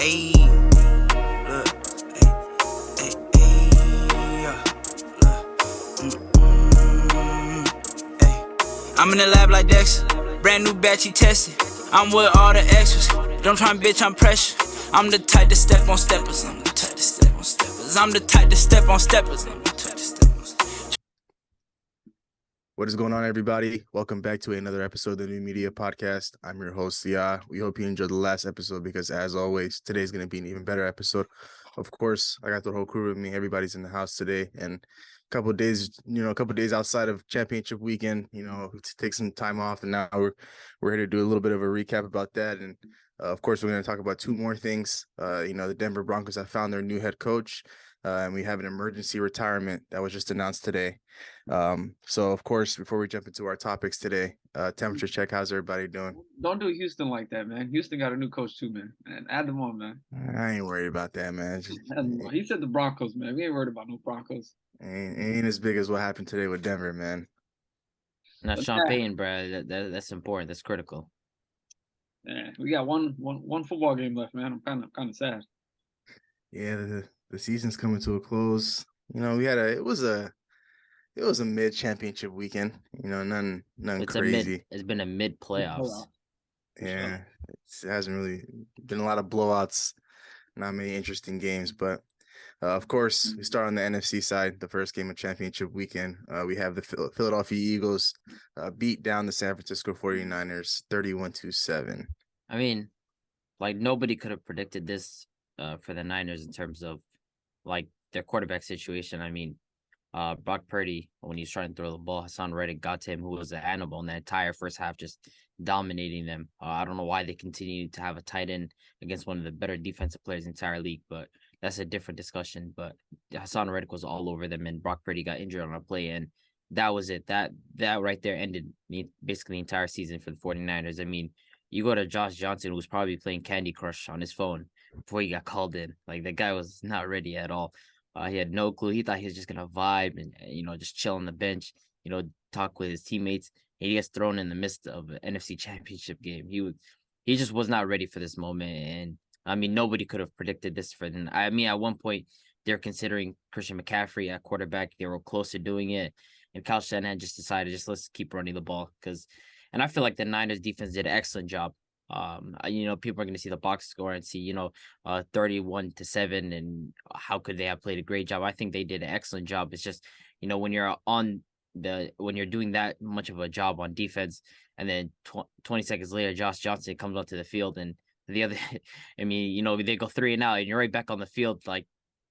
Ayy, look, yeah, ayy. I'm in the lab like Dexter, brand new batch he tested. I'm with all the extras, don't try and bitch, I'm pressure. I'm the type to step on steppers, I'm the type to step on steppers. I'm the type to step on steppers, I'm the type to step on steppers. What is going on, everybody? Welcome back to another episode of the New Media Podcast. I'm your host, Sia. We hope you enjoyed the last episode because, as always, today's going to be an even better episode. Of course, I got the whole crew with me. Everybody's in the house today, and a couple of days outside of championship weekend, to take some time off, and now we're here to do a little bit of a recap about that. And of course, we're going to talk about two more things. The Denver Broncos have found their new head coach. And we have an emergency retirement that was just announced today. So, of course, before we jump into our topics today, temperature check. How's everybody doing? Don't do Houston like that, man. Houston got a new coach too, man. And add them on, man. I ain't worried about that, man. He said the Broncos, man. We ain't worried about no Broncos. Ain't as big as what happened today with Denver, man. Now, Sean Payton, bro, that's important. That's critical. Yeah, we got one football game left, man. I'm kind of sad. Yeah, the season's coming to a close. It was a mid-championship weekend. None crazy. It's been a mid-playoffs. Yeah, it hasn't really been a lot of blowouts. Not many interesting games, but of course, we start on the NFC side. The first game of championship weekend, we have the Philadelphia Eagles beat down the San Francisco 49ers 31-7. I mean, nobody could have predicted this for the Niners in terms of their quarterback situation. I mean, Brock Purdy, when he was trying to throw the ball, Hassan Reddick got to him, who was an animal in the entire first half, just dominating them. I don't know why they continue to have a tight end against one of the better defensive players in the entire league, but that's a different discussion. But Hassan Reddick was all over them, and Brock Purdy got injured on a play, and that was it. That right there ended basically the entire season for the 49ers. I mean, you go to Josh Johnson, who was probably playing Candy Crush on his phone before he got called in. The guy was not ready at all. He had no clue. He thought he was just going to vibe and, just chill on the bench, talk with his teammates. And he gets thrown in the midst of an NFC Championship game. He just was not ready for this moment. And, I mean, nobody could have predicted this for them. I mean, at one point, they're considering Christian McCaffrey at quarterback. They were close to doing it. And Kyle Shanahan just decided, let's keep running the ball. And I feel like the Niners defense did an excellent job. People are going to see the box score and see, 31-7, and how could they have played a great job? I think they did an excellent job. It's just, when you're doing that much of a job on defense, and then 20 seconds later, Josh Johnson comes onto the field, and the other, they go 3-and-out, and you're right back on the field,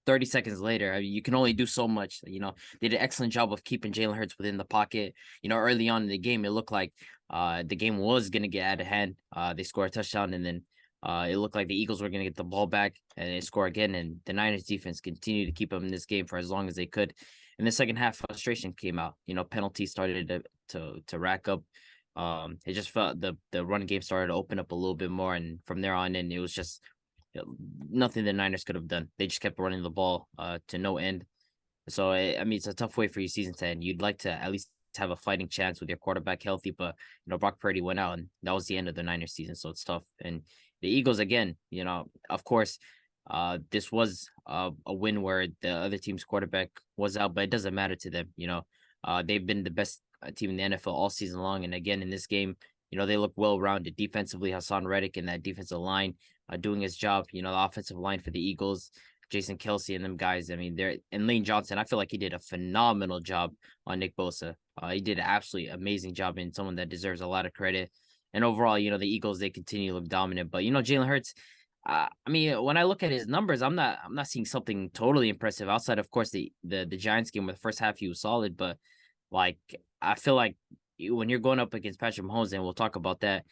30 seconds later. You can only do so much. They did an excellent job of keeping Jalen Hurts within the pocket. Early on in the game, it looked like the game was going to get out of hand. They scored a touchdown, and then it looked like the Eagles were going to get the ball back, and they score again. And the Niners defense continued to keep them in this game for as long as they could. In the second half, frustration came out. Penalties started to rack up. It just felt the run game started to open up a little bit more, and from there on in, it was just nothing the Niners could have done. They just kept running the ball to no end. So, I mean, it's a tough way for your season to end. You'd like to at least have a fighting chance with your quarterback healthy, but, Brock Purdy went out, and that was the end of the Niners season, so it's tough. And the Eagles, again, of course, this was a win where the other team's quarterback was out, but it doesn't matter to them. They've been the best team in the NFL all season long, and again, in this game, they look well-rounded defensively. Hassan Reddick and that defensive line doing his job. The offensive line for the Eagles, Jason Kelce and them guys. I mean, and Lane Johnson, I feel like he did a phenomenal job on Nick Bosa. He did an absolutely amazing job, and someone that deserves a lot of credit. And overall, the Eagles, they continue to look dominant. But, Jalen Hurts, I mean, when I look at his numbers, I'm not seeing something totally impressive outside, of course, the Giants game where the first half he was solid. But, I feel like when you're going up against Patrick Mahomes, and we'll talk about that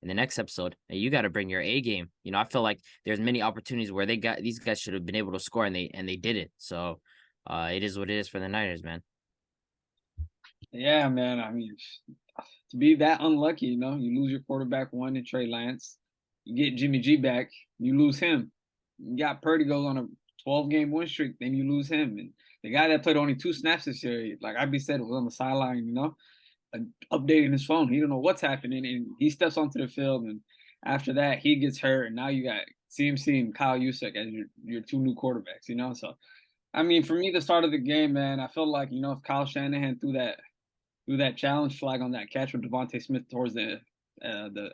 in the next episode, you got to bring your A game. I feel like there's many opportunities where these guys should have been able to score, and they didn't. So it is what it is for the Niners, man. Yeah, man. I mean, to be that unlucky, you lose your quarterback one in Trey Lance, you get Jimmy G back, you lose him. You got Purdy goes on a 12-game win streak, then you lose him. And the guy that played only 2 snaps this year, like I said, was on the sideline, updating his phone. He don't know what's happening, and he steps onto the field, and after that, he gets hurt, and now you got CMC and Kyle Juszczyk as your two new quarterbacks, you know. So, I mean, for me, the start of the game, man, I feel like, you know, if Kyle Shanahan threw that challenge flag on that catch with Devontae Smith towards the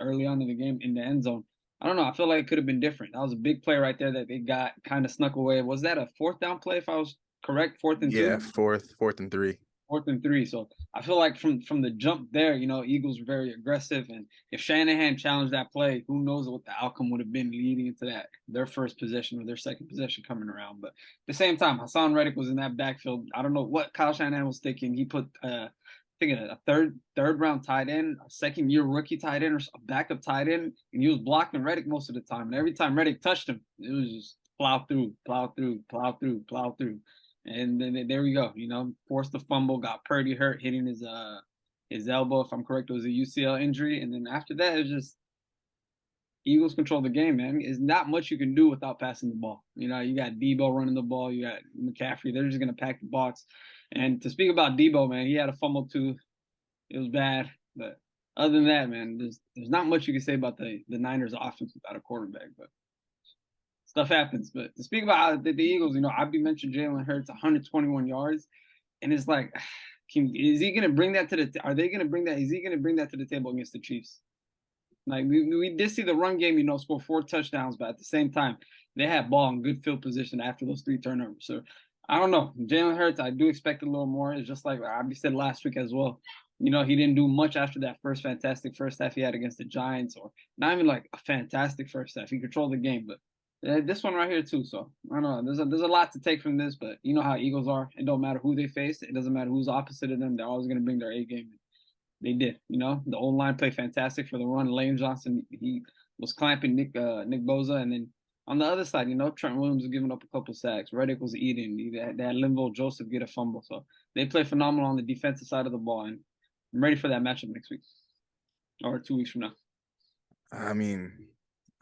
early on in the game in the end zone, I don't know. I feel like it could have been different. That was a big play right there that they got kind of snuck away. Was that a fourth down play? If I was correct, 4th and 2. Yeah, fourth and 3. 4th and 3. So I feel like from the jump there, you know, Eagles were very aggressive, and if Shanahan challenged that play, who knows what the outcome would have been leading into that their first possession or their second possession coming around. But at the same time, Hassan Reddick was in that backfield. I don't know what Kyle Shanahan was thinking. He put I think a third round tight end, a second-year rookie tight end, or a backup tight end, and he was blocking Reddick most of the time. And every time Reddick touched him, it was just plow through, plow through, plow through, plow through. And then there we go, you know, forced the fumble, got Purdy hurt, hitting his elbow, if I'm correct, it was a UCL injury. And then after that, it's just Eagles control the game, man. There's not much you can do without passing the ball. You know, you got Debo running the ball, you got McCaffrey, they're just going to pack the box. And to speak about Debo, man, he had a fumble too. It was bad. But other than that, man, there's not much you can say about the Niners offense without a quarterback. But stuff happens. But to speak about the Eagles, you know, Abby mentioned Jalen Hurts, 121 yards, and it's like, is he going to bring that to the? Are they going to bring that? Is he going to bring that to the table against the Chiefs? Like we did see the run game, you know, score 4 touchdowns, but at the same time, they had ball in good field position after those 3 turnovers. So I don't know, Jalen Hurts, I do expect a little more. It's just like Abby said last week as well. You know, he didn't do much after that fantastic first half he had against the Giants, or not even like a fantastic first half. He controlled the game, but this one right here too. So I don't know. There's a lot to take from this, but you know how Eagles are. It don't matter who they face. It doesn't matter who's opposite of them. They're always going to bring their A game. They did. You know, the old line played fantastic for the run. Lane Johnson, he was clamping Nick Bosa, and then on the other side, you know, Trent Williams was giving up a couple sacks. Reddick was eating. They had Linval Joseph get a fumble. So they play phenomenal on the defensive side of the ball, and I'm ready for that matchup next week or 2 weeks from now. I mean,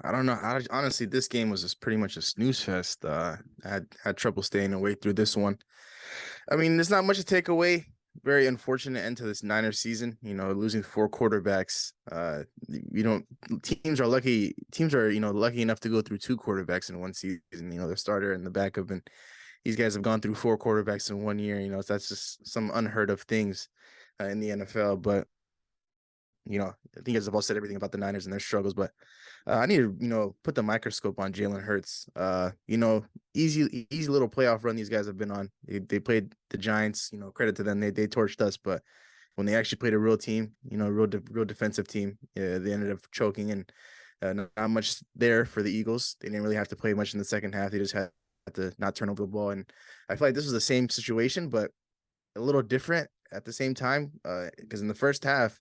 I don't know. Honestly, this game was just pretty much a snooze fest. I had trouble staying awake through this one. I mean, there's not much to take away. Very unfortunate end to this Niners season. You know, losing 4 quarterbacks. Teams are lucky. Teams are, you know, lucky enough to go through 2 quarterbacks in one season. You know, the starter and the backup, and these guys have gone through 4 quarterbacks in 1 year. You know, that's just some unheard of things in the NFL. But you know, I think I've all said everything about the Niners and their struggles, but I need to, you know, put the microscope on Jalen Hurts. You know, easy little playoff run these guys have been on. They played the Giants, you know, credit to them. They torched us, but when they actually played a real team, you know, real defensive team, they ended up choking, and not much there for the Eagles. They didn't really have to play much in the second half. They just had to not turn over the ball. And I feel like this was the same situation, but a little different at the same time, because in the first half,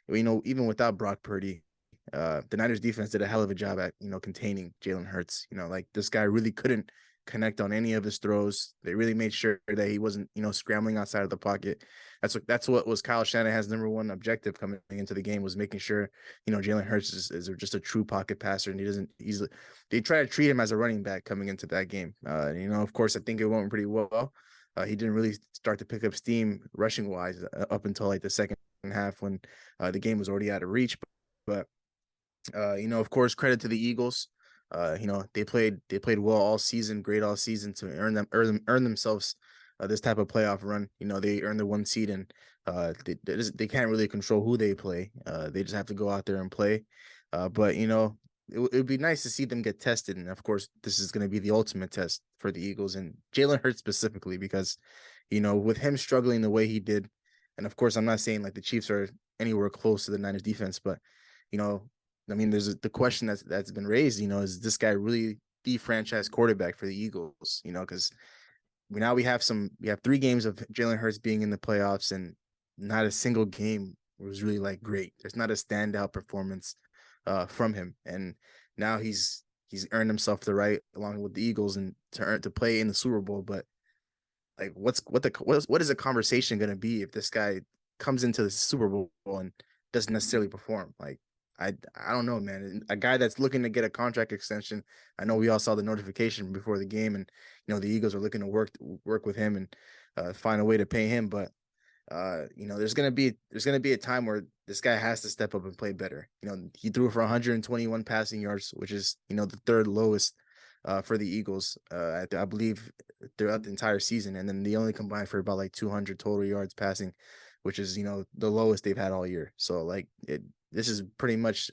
you know, even without Brock Purdy, the Niners defense did a hell of a job at, you know, containing Jalen Hurts. You know, like this guy really couldn't connect on any of his throws. They really made sure that he wasn't, you know, scrambling outside of the pocket. That's what was Kyle Shanahan's number one objective coming into the game, was making sure, you know, Jalen Hurts is just a true pocket passer, and he doesn't easily. They try to treat him as a running back coming into that game. You know, of course, I think it went pretty well. He didn't really start to pick up steam rushing wise up until like the second half, when the game was already out of reach. But you know, of course, credit to the Eagles. You know, they played well all season, great all season, to earn themselves this type of playoff run. You know, they earned the 1 seed, and they can't really control who they play. They just have to go out there and play. But you know, it would be nice to see them get tested, and of course, this is going to be the ultimate test for the Eagles and Jalen Hurts specifically, because you know, with him struggling the way he did, and of course, I'm not saying like the Chiefs are anywhere close to the Niners defense, but you know, I mean, there's the question that's been raised. You know, is this guy really the franchise quarterback for the Eagles? You know, because we have 3 games of Jalen Hurts being in the playoffs, and not a single game was really like great. There's not a standout performance from him, and now he's earned himself the right, along with the Eagles, and to play in the Super Bowl. But like, what is the conversation going to be if this guy comes into the Super Bowl and doesn't necessarily perform? Like, I don't know, man. A guy that's looking to get a contract extension. I know we all saw the notification before the game, and you know the Eagles are looking to work with him and find a way to pay him. But there's gonna be a time where this guy has to step up and play better. He threw for 121 passing yards, which is the third lowest for the Eagles. I believe throughout the entire season, and then they only combined for about like 200 total yards passing, which is the lowest they've had all year. So like this is pretty much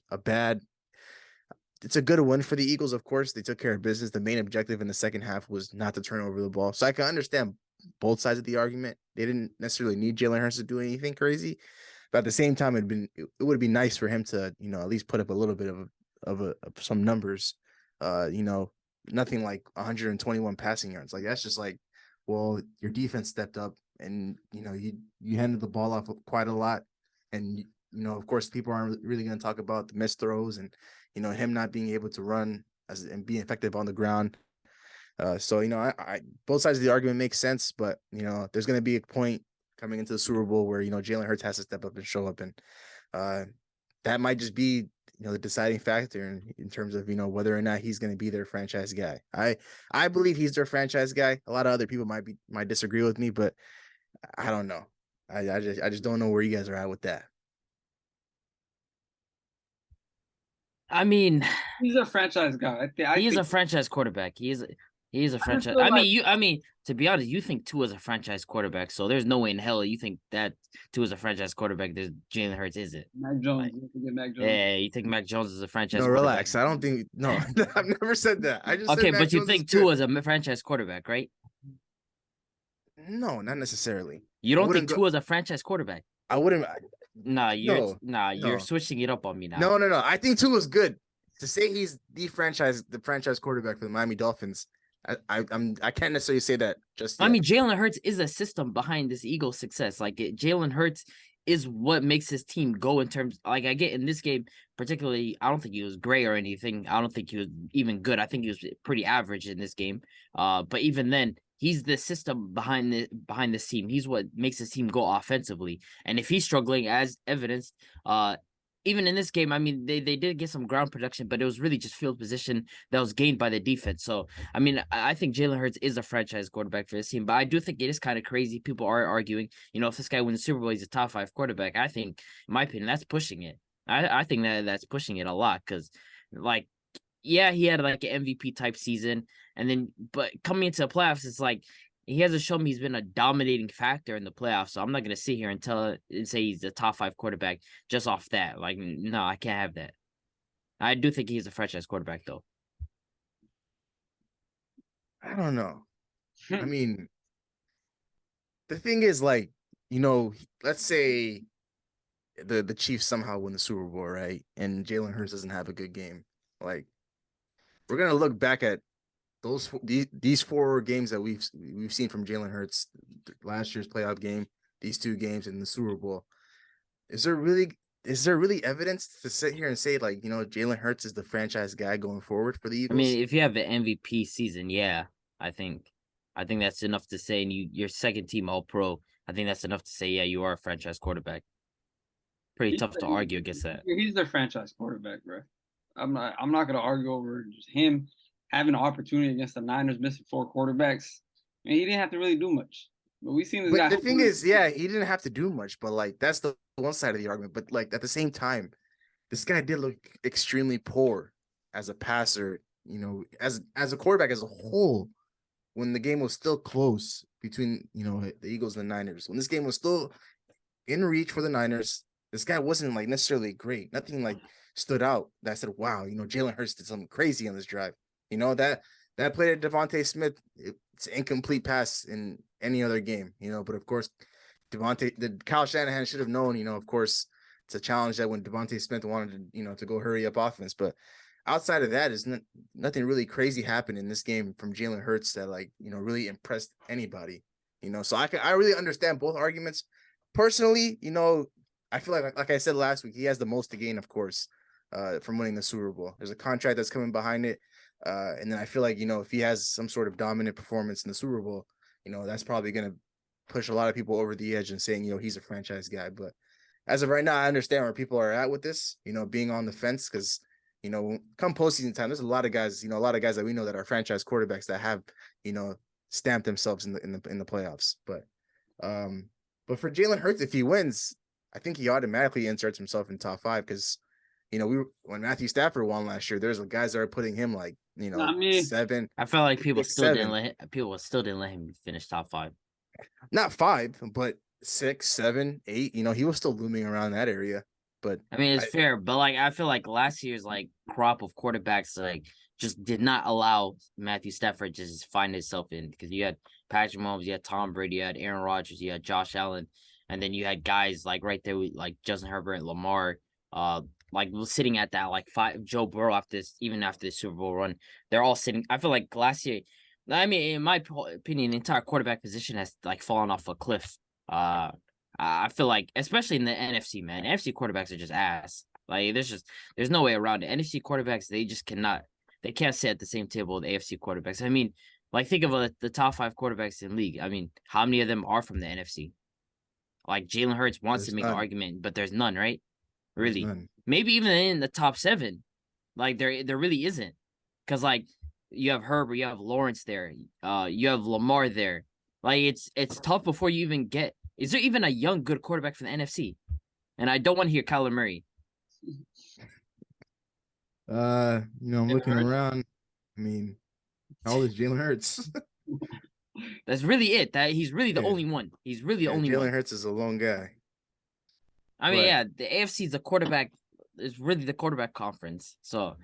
it's a good win for the Eagles. Of course, they took care of business. The main objective in the second half was not to turn over the ball. So I can understand both sides of the argument. They didn't necessarily need Jalen Hurts to do anything crazy, but at the same time, it would be nice for him to at least put up a little bit of some numbers. Nothing like 121 passing yards. Like that's just like, well, your defense stepped up and you handed the ball off quite a lot, and of course, people aren't really going to talk about the missed throws and him not being able to run and be effective on the ground. So I both sides of the argument make sense, but there's going to be a point coming into the Super Bowl where Jalen Hurts has to step up and show up, and that might just be the deciding factor in terms of whether or not he's going to be their franchise guy. I believe he's their franchise guy. A lot of other people might disagree with me, but I don't know. I just don't know where you guys are at with that. I mean, He's a franchise guy. he is a franchise quarterback. He is a franchise. I mean, to be honest, you think Tua is a franchise quarterback, so there's no way in hell you think that Tua is a franchise quarterback. There's Jalen Hurts isn't. Mac Jones. Mac Jones. Yeah, you think Mac Jones is a franchise? No, quarterback. relax. I don't think. No, I've never said that. I just okay, said but you think Tua is a franchise quarterback, right? No, not necessarily. You don't think Tua is a franchise quarterback? I wouldn't. You're switching it up on me now. No. I think Tua's good. To say he's the franchise quarterback for the Miami Dolphins, I can't necessarily say that just yet. I mean, Jalen Hurts is a system behind this Eagles' success. Like Jalen Hurts is what makes his team go in terms. Like I get in this game particularly, I don't think he was great or anything. I don't think he was even good. I think he was pretty average in this game. But even then, he's the system behind this team. He's what makes this team go offensively. And if he's struggling, as evidenced, even in this game, I mean, they did get some ground production, but it was really just field position that was gained by the defense. So, I mean, I think Jalen Hurts is a franchise quarterback for this team, but I do think it is kind of crazy. People are arguing, if this guy wins the Super Bowl, he's a top 5 quarterback. I think, in my opinion, that's pushing it. I think that's pushing it a lot because, like, yeah, he had like an MVP type season, but coming into the playoffs, it's like, he hasn't shown me he's been a dominating factor in the playoffs, so I'm not going to sit here and say he's a top 5 quarterback just off that. Like, no, I can't have that. I do think he's a franchise quarterback, though. I don't know. I mean, the thing is, like, let's say the Chiefs somehow win the Super Bowl, right? And Jalen Hurts doesn't have a good game. Like, we're going to look back at these 4 games that we've seen from Jalen Hurts, last year's playoff game, these 2 games in the Super Bowl. Is there really evidence to sit here and say, like, Jalen Hurts is the franchise guy going forward for the Eagles? I mean, if you have an MVP season, yeah, I think that's enough to say. And your second team All Pro, I think that's enough to say, yeah, you are a franchise quarterback. Pretty tough to argue against that. He's their franchise quarterback, bro. I'm not going to argue over just him having an opportunity against the Niners, missing 4 quarterbacks. I mean, he didn't have to really do much. But we seen this guy. The thing is, yeah, he didn't have to do much, but like that's the one side of the argument. But like at the same time, this guy did look extremely poor as a passer, as a quarterback as a whole, when the game was still close between the Eagles and the Niners. When this game was still in reach for the Niners, this guy wasn't like necessarily great. Nothing like stood out that I said, wow, Jalen Hurts did something crazy on this drive. That play at Devontae Smith, it's an incomplete pass in any other game, but of course, Kyle Shanahan should have known, of course, it's a challenge that when Devontae Smith wanted to, to go hurry up offense. But outside of that, nothing really crazy happened in this game from Jalen Hurts that really impressed anybody, so I really understand both arguments. Personally, I feel like I said last week, he has the most to gain, of course, from winning the Super Bowl. There's a contract that's coming behind it. And then I feel like, if he has some sort of dominant performance in the Super Bowl, that's probably going to push a lot of people over the edge and saying, he's a franchise guy. But as of right now, I understand where people are at with this, being on the fence, because, come postseason time, there's a lot of guys that we know that are franchise quarterbacks that have, stamped themselves in the playoffs. But But for Jalen Hurts, if he wins, I think he automatically inserts himself in top 5 because, when Matthew Stafford won last year, there's guys that are putting him like, I mean, 7. I felt like people 6, still 7. didn't let him finish top 5. Not 5, but 6, 7, 8. He was still looming around that area. But I mean, it's fair, but like I feel like last year's like crop of quarterbacks like just did not allow Matthew Stafford to just find himself in, because you had Patrick Mahomes, you had Tom Brady, you had Aaron Rodgers, you had Josh Allen, and then you had guys like right there with like Justin Herbert, Lamar, like sitting at that like 5. Joe Burrow after the Super Bowl run, they're all sitting. I feel like last year, I mean, in my opinion, the entire quarterback position has like fallen off a cliff. I feel like, especially in the NFC, man, NFC quarterbacks are just ass. Like, there's no way around it. NFC quarterbacks, they can't sit at the same table with AFC quarterbacks. I mean, like, think of the top 5 quarterbacks in the league. I mean, how many of them are from the NFC? Like, Jalen Hurts wants to make an argument, but there's none, right? Really? None. Maybe even in the top 7, like there really isn't, because like you have Herbert, you have Lawrence there, you have Lamar there. Like it's tough before you even get. Is there even a young good quarterback from the NFC? And I don't want to hear Kyler Murray. I'm looking around. I mean, how old is Jalen Hurts? That's really it. That he's really the only one. He's really the only one. Jalen Hurts is a lone guy. I mean, yeah, the AFC is the quarterback. Is really the quarterback conference. So,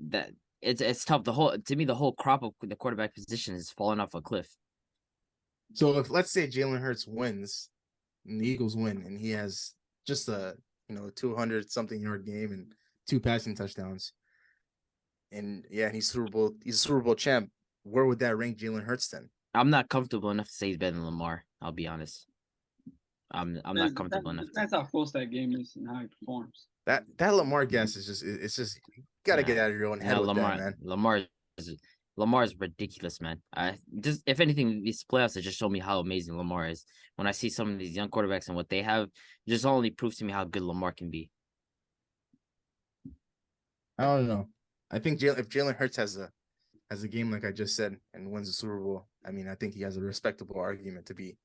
that it's tough. The whole crop of the quarterback position is falling off a cliff. So if let's say Jalen Hurts wins and the Eagles win and he has just a 200 something yard game and 2 passing touchdowns, and he's a Super Bowl champ, where would that rank Jalen Hurts then? I'm not comfortable enough to say he's better than Lamar. I'll be honest. I'm not comfortable enough. That's how close that game is and how he performs. That Lamar guess is just you gotta get out of your own head with Lamar, that, man. Lamar is ridiculous, man. If anything, these playoffs have just shown me how amazing Lamar is. When I see some of these young quarterbacks and what they have, it just only proves to me how good Lamar can be. I don't know. I think if Jalen Hurts has a game like I just said and wins the Super Bowl, I mean, I think he has a respectable argument to be,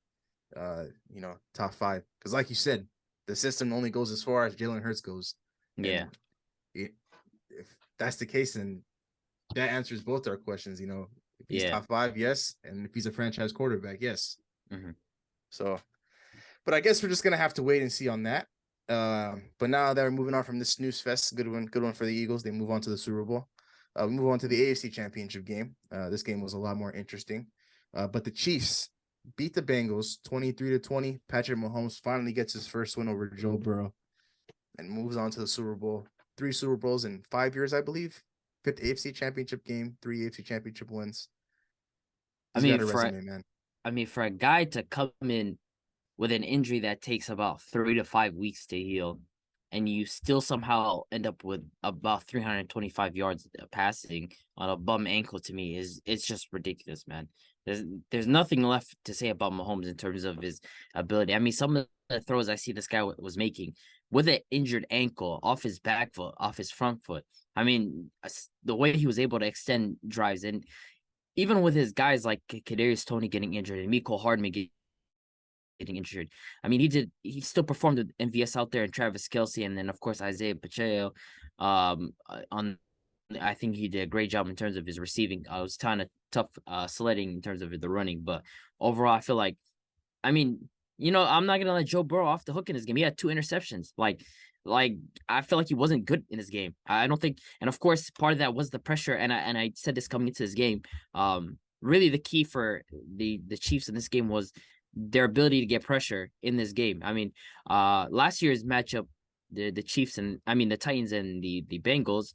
top 5. Because like you said, the system only goes as far as Jalen Hurts goes. Yeah. If that's the case, then that answers both our questions. If he's top 5, yes, and if he's a franchise quarterback, yes. Mm-hmm. So, but I guess we're just gonna have to wait and see on that. But now that we're moving on from this snooze fest, good one for the Eagles. They move on to the Super Bowl. We move on to the AFC Championship game. This game was a lot more interesting. But the Chiefs beat the Bengals 23-20. Patrick Mahomes finally gets his first win over Joe Burrow and moves on to the Super Bowl. 3 Super Bowls in 5 years, I believe. 5th AFC Championship game, 3 AFC Championship wins. I mean, for a guy to come in with an injury that takes about 3 to 5 weeks to heal, and you still somehow end up with about 325 yards passing on a bum ankle, to me it's just ridiculous, man. There's nothing left to say about Mahomes in terms of his ability. I mean, some of the throws I see this guy was making with an injured ankle, off his back foot, off his front foot. I mean, the way he was able to extend drives, and even with his guys like Kadarius Toney getting injured and Mecole Hardman getting injured, I mean, he still performed with MVS out there and Travis Kelce, and then of course Isaiah Pacheco. I think he did a great job in terms of his receiving. It was kind of tough sledding in terms of the running, but overall, I feel like, I mean, I'm not gonna let Joe Burrow off the hook in this game. He had 2 interceptions. Like I feel like he wasn't good in this game. I don't think, and of course, part of that was the pressure. And I said this coming into this game. Really, the key for the Chiefs in this game was their ability to get pressure in this game. I mean, last year's matchup, the Chiefs and the Titans and the Bengals,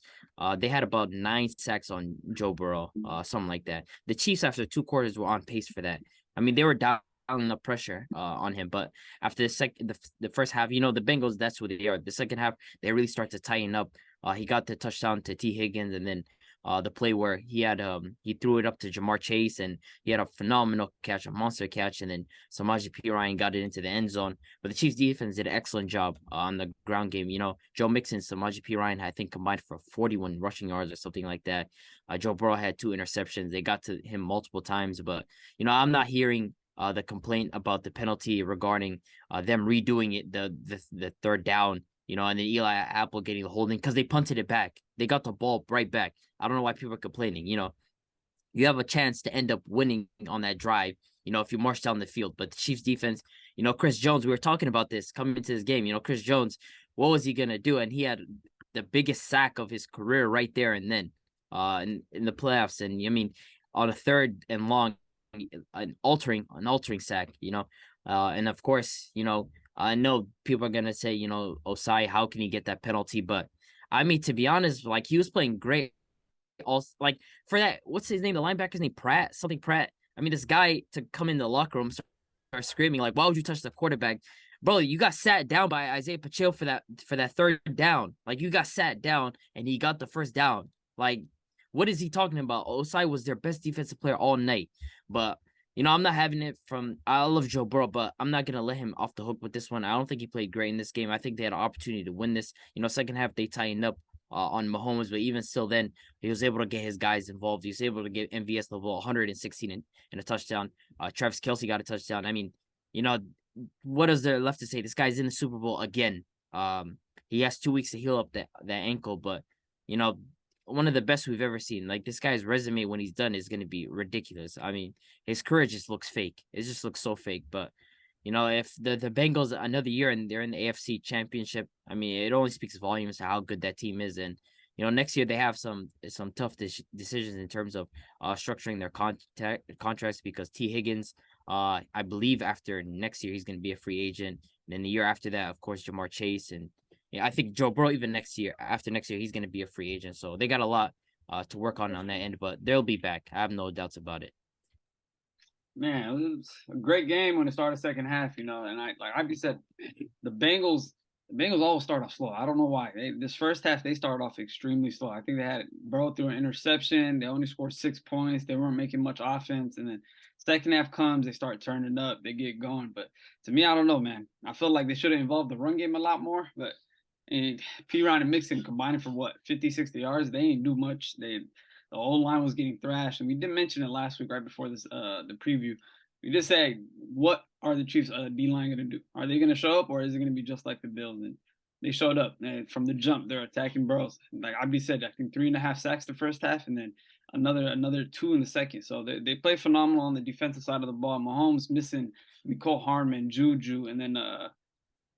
they had about 9 sacks on Joe Burrow, something like that. The Chiefs, after 2 quarters, were on pace for that. I mean, they were down the pressure on him, but after the first half, the Bengals, that's who they are. The second half, they really start to tighten up. He got the touchdown to T. Higgins, and then the play where he threw it up to Jamar Chase, and he had a phenomenal catch, a monster catch, and then Samaje Perine got it into the end zone. But the Chiefs defense did an excellent job on the ground game. Joe Mixon, Samaje Perine, I think, combined for 41 rushing yards or something like that. Joe Burrow had 2 interceptions. They got to him multiple times, but I'm not hearing the complaint about the penalty regarding them redoing it, the third down, you know, and then Eli Apple getting the holding because they punted it back. They got the ball right back. I don't know why people are complaining. You know, you have a chance to end up winning on that drive, you know, if you march down the field. But the Chiefs defense, you know, Chris Jones, we were talking about this coming into this game. You know, Chris Jones, what was he gonna do? And he had the biggest sack of his career right there and then in the playoffs. And I mean, on a third and long, an altering sack, you know. And of course, you know, I know people are gonna say, you know, Osai, how can he get that penalty? But I mean, to be honest, like he was playing great. Also, like for that, what's his name? The linebacker's name, Pratt, something Pratt. I mean, this guy to come in the locker room start screaming like, "Why would you touch the quarterback, bro? You got sat down by Isaiah Pacheco for that third down. Like you got sat down and he got the first down. Like, what is he talking about? Osai was their best defensive player all night, but." You know, I'm not having it from. I love Joe Burrow, but I'm not gonna let him off the hook with this one. I don't think he played great in this game. I think they had an opportunity to win this. You know, second half they tightened up on Mahomes, but even still, then he was able to get his guys involved. He was able to get MVS the ball 116 in a touchdown. Travis Kelce got a touchdown. I mean, you know, what is there left to say? This guy's in the Super Bowl again. He has 2 weeks to heal up that ankle, but you know, one of the best we've ever seen. Like this guy's resume when he's done is going to be ridiculous. I mean, his career just looks fake. It just looks so fake. But you know, if the Bengals another year and they're in the AFC Championship, I mean, it only speaks volumes to how good that team is. And you know, next year they have some tough decisions in terms of structuring their contracts because T. Higgins, I believe after next year he's going to be a free agent. And then the year after that, of course, Jamar Chase and yeah, I think Joe Burrow even after next year, he's going to be a free agent. So they got a lot to work on that end, but they'll be back. I have no doubts about it. Man, it was a great game when it started second half, you know. And like you said, the Bengals always start off slow. I don't know why. This first half they started off extremely slow. I think they had Burrow through an interception. They only scored 6 points. They weren't making much offense, and then second half comes, they start turning up. They get going. But to me, I don't know, man. I feel like they should have involved the run game a lot more, but. And P-Ryan and Mixon combining for what 50, 60 yards. They ain't do much. The old line was getting thrashed, and we didn't mention it last week right before this the preview. We just said, what are the Chiefs D line gonna do? Are they gonna show up, or is it gonna be just like the Bills? And they showed up. And from the jump, they're attacking Burrows. Like Abby said, I think 3.5 sacks the first half, and then another 2 in the second. So they play phenomenal on the defensive side of the ball. Mahomes missing Nicole Harmon, Juju, and then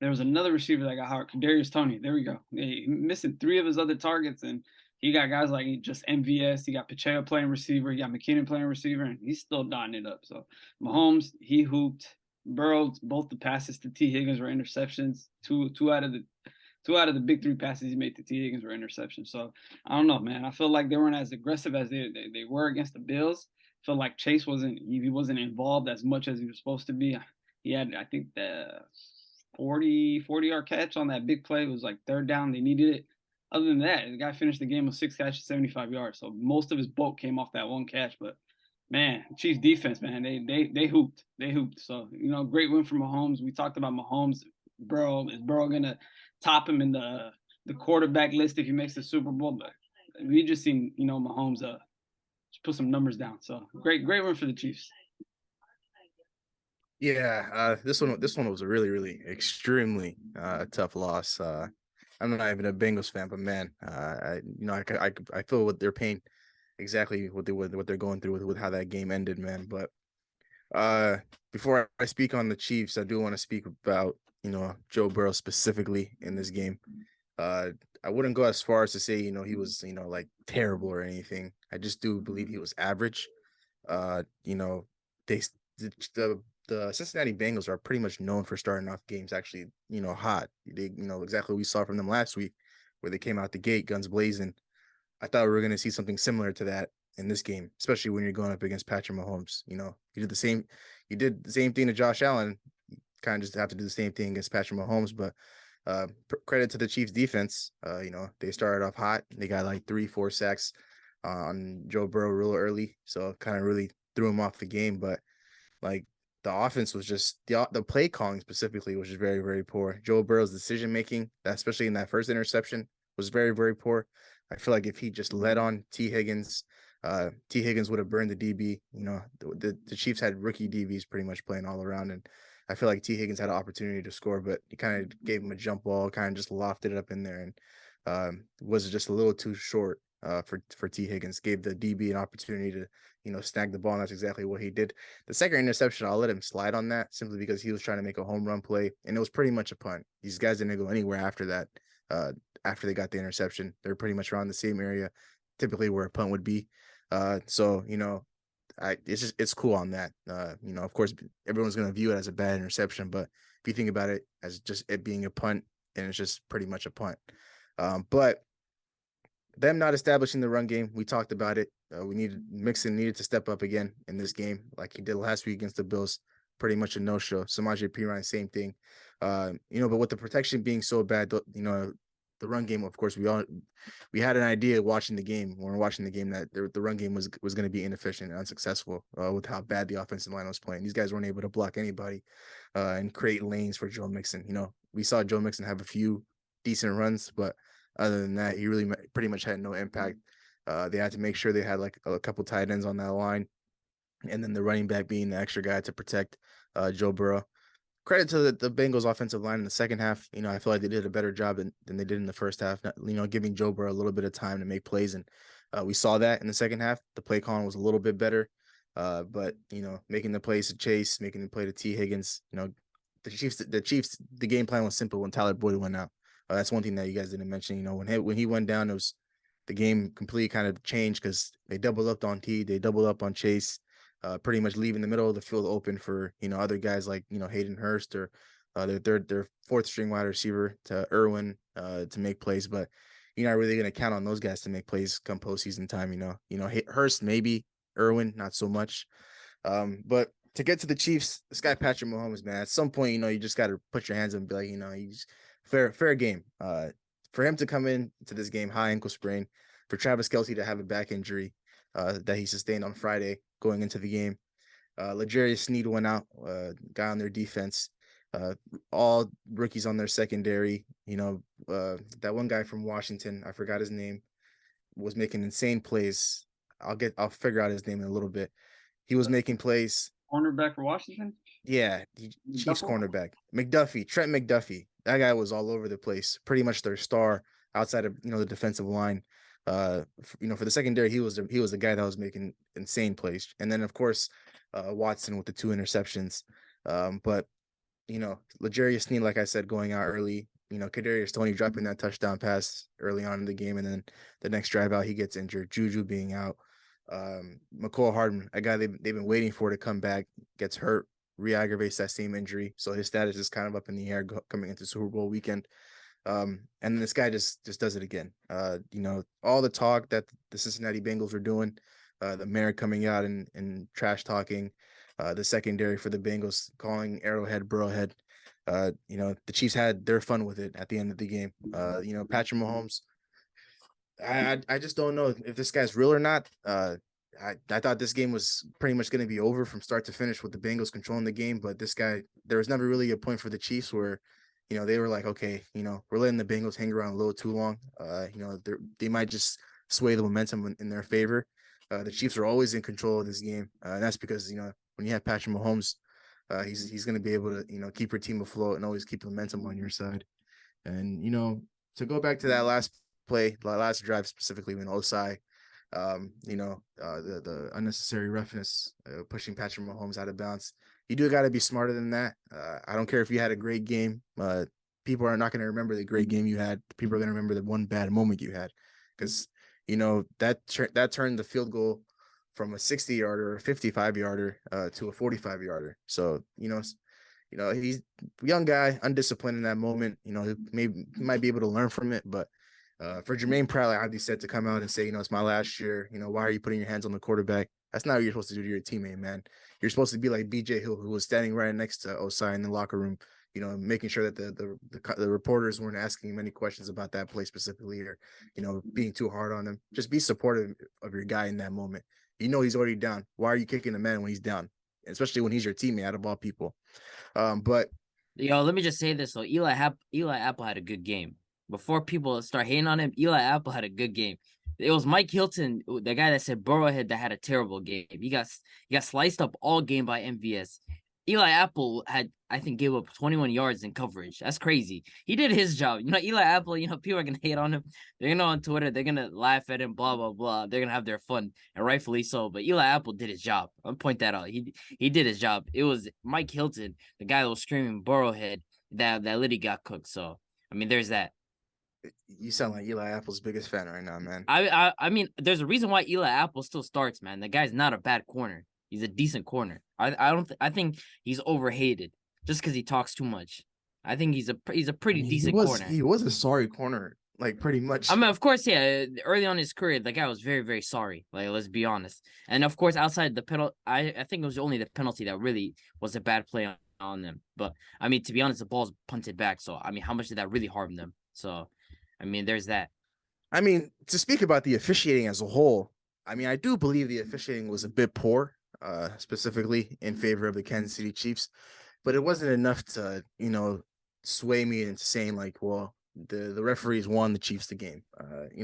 there was another receiver that got hurt, Kadarius Toney. There we go. He missing 3 of his other targets, and he got guys like just MVS. He got Pacheco playing receiver. He got McKinnon playing receiver, and he's still dotting it up. So Mahomes, he hooped. Burrow, both the passes to T. Higgins were interceptions. Two out of the big 3 passes he made to T. Higgins were interceptions. So I don't know, man. I feel like they weren't as aggressive as they were against the Bills. I feel like Chase wasn't involved as much as he was supposed to be. He had, I think, the 40-yard catch on that big play. It was like third down. They needed it. Other than that, the guy finished the game with 6 catches, 75 yards. So most of his bulk came off that one catch. But man, Chiefs defense, man, they hooped. They hooped. So, you know, great win for Mahomes. We talked about Mahomes. Is Burrow gonna top him in the quarterback list if he makes the Super Bowl? But we just seen, you know, Mahomes just put some numbers down. So great win for the Chiefs. Yeah, this one was a really extremely tough loss. I'm not even a Bengals fan, but man, I feel what they're pain, exactly what they're going through with how that game ended, man. But before I speak on the Chiefs, I do want to speak about, you know, Joe Burrow specifically in this game. I wouldn't go as far as to say, you know, he was, you know, like terrible or anything. I just do believe he was average. You know, the Cincinnati Bengals are pretty much known for starting off games actually, you know, hot. They, you know, exactly what we saw from them last week, where they came out the gate, guns blazing. I thought we were going to see something similar to that in this game, especially when you're going up against Patrick Mahomes. You know, you did the same thing to Josh Allen. You kind of just have to do the same thing against Patrick Mahomes. But credit to the Chiefs defense. You know, they started off hot. They got like 3-4 sacks on Joe Burrow real early, so kind of really threw him off the game. But like, the offense was just the play calling specifically was just very poor. Joe Burrow's decision making, especially in that first interception, was very poor. I feel like if he just led on T. Higgins, T. Higgins would have burned the DB. The Chiefs had rookie DBs pretty much playing all around, and I feel like T. Higgins had an opportunity to score, but he kind of gave him a jump ball, kind of just lofted it up in there, and was just a little too short for T. Higgins. Gave the DB an opportunity to snag the ball, and that's exactly what he did. The second interception, I'll let him slide on that simply because he was trying to make a home run play, and it was pretty much a punt. These guys didn't go anywhere after that. After they got the interception, they're pretty much around the same area, typically where a punt would be. So it's cool on that. Of course, everyone's going to view it as a bad interception, but if you think about it as just it being a punt, and it's just pretty much a punt. But them not establishing the run game, we talked about it. Mixon needed to step up again in this game, like he did last week against the Bills. Pretty much a no-show. Samaje Perine, same thing. But with the protection being so bad, the run game, of course, we had an idea watching the game when we're watching the game that the run game was going to be inefficient and unsuccessful with how bad the offensive line was playing. These guys weren't able to block anybody and create lanes for Joe Mixon. We saw Joe Mixon have a few decent runs, but other than that, he really pretty much had no impact. They had to make sure they had like a couple tight ends on that line, and then the running back being the extra guy to protect Joe Burrow. Credit to the Bengals offensive line in the second half. I feel like they did a better job than they did in the first half, giving Joe Burrow a little bit of time to make plays. And we saw that in the second half. The play calling was a little bit better. But making the plays to Chase, making the play to T. Higgins, the Chiefs, the game plan was simple when Tyler Boyd went out. That's one thing that you guys didn't mention. When he went down, the game completely kind of changed because they doubled up on T, they doubled up on Chase. Pretty much leaving the middle of the field open for other guys like Hayden Hurst or their fourth string wide receiver to Irwin to make plays, but you're not really going to count on those guys to make plays come postseason time. Hurst maybe, Irwin not so much. But to get to the Chiefs, this guy Patrick Mahomes, man, at some point you just got to put your hands up and be like he's fair game. For him to come in to this game high ankle sprain, for Travis Kelce to have a back injury that he sustained on Friday going into the game. L'Jarius Sneed went out, guy on their defense. All rookies on their secondary. That one guy from Washington, I forgot his name, was making insane plays. I'll figure out his name in a little bit. He was making plays. Cornerback for Washington? Yeah, Chiefs cornerback. Trent McDuffie. That guy was all over the place. Pretty much their star outside of the defensive line. For the secondary, he was the guy that was making insane plays. And then of course, Watson with the 2 interceptions. But L'Jarius Sneed, like I said, going out early. Kadarius Toney dropping that touchdown pass early on in the game, and then the next drive out he gets injured. Juju being out. McCall Hardman, a guy they've been waiting for to come back, gets hurt, re-aggravates that same injury. So his status is kind of up in the air coming into Super Bowl weekend. And this guy just does it again. All the talk that the Cincinnati Bengals were doing, the mayor coming out and trash talking, the secondary for the Bengals calling Arrowhead Burrowhead. The Chiefs had their fun with it at the end of the game. Patrick Mahomes, I just don't know if this guy's real or not. I thought this game was pretty much going to be over from start to finish with the Bengals controlling the game, but this guy, there was never really a point for the Chiefs where they were like, okay, we're letting the Bengals hang around a little too long. They might just sway the momentum in their favor. The Chiefs are always in control of this game, and that's because when you have Patrick Mahomes, he's going to be able to keep your team afloat and always keep the momentum on your side. And to go back to that last play, last drive specifically when Osai, the unnecessary roughness, pushing Patrick Mahomes out of bounds. You do got to be smarter than that. I don't care if you had a great game. People are not going to remember the great game you had. People are going to remember the one bad moment you had, because that turned the field goal from a 60-yarder or 55-yarder to a 45-yarder. So he's a young guy, undisciplined in that moment. He might be able to learn from it, but for Jermaine Pratt, like Abdi said, to come out and say, it's my last year, why are you putting your hands on the quarterback? That's not what you're supposed to do to your teammate, man. You're supposed to be like BJ Hill, who was standing right next to Osai in the locker room, making sure that the reporters weren't asking him any questions about that play specifically, or, being too hard on him. Just be supportive of your guy in that moment. He's already down. Why are you kicking the man when he's down? Especially when he's your teammate out of all people. But let me just say this though. Eli Apple had a good game. Before people start hating on him, Eli Apple had a good game. It was Mike Hilton, the guy that said Burrowhead, that had a terrible game. He got sliced up all game by MVS. Eli Apple had, I think, gave up 21 yards in coverage. That's crazy. He did his job. Eli Apple, people are gonna hate on him. They're gonna on Twitter, they're gonna laugh at him, blah blah blah. They're gonna have their fun, and rightfully so. But Eli Apple did his job. I'll point that out. He did his job. It was Mike Hilton, the guy that was screaming Burrowhead, that literally got cooked. So I mean, there's that. You sound like Eli Apple's biggest fan right now, man. I mean, there's a reason why Eli Apple still starts, man. The guy's not a bad corner. He's a decent corner. I think he's overhated just because he talks too much. I think he's a pretty decent corner. He was a sorry corner, like pretty much. I mean, of course, yeah. Early on in his career, the guy was very, very sorry. Like, let's be honest. And of course, outside the penalty, I think it was only the penalty that really was a bad play on them. But I mean, to be honest, the ball's punted back. So I mean, how much did that really harm them? So I mean, there's that. I mean, to speak about the officiating as a whole, I mean, I do believe the officiating was a bit poor, specifically in favor of the Kansas City Chiefs, but it wasn't enough to, sway me into saying like, well, the referees won the Chiefs the game.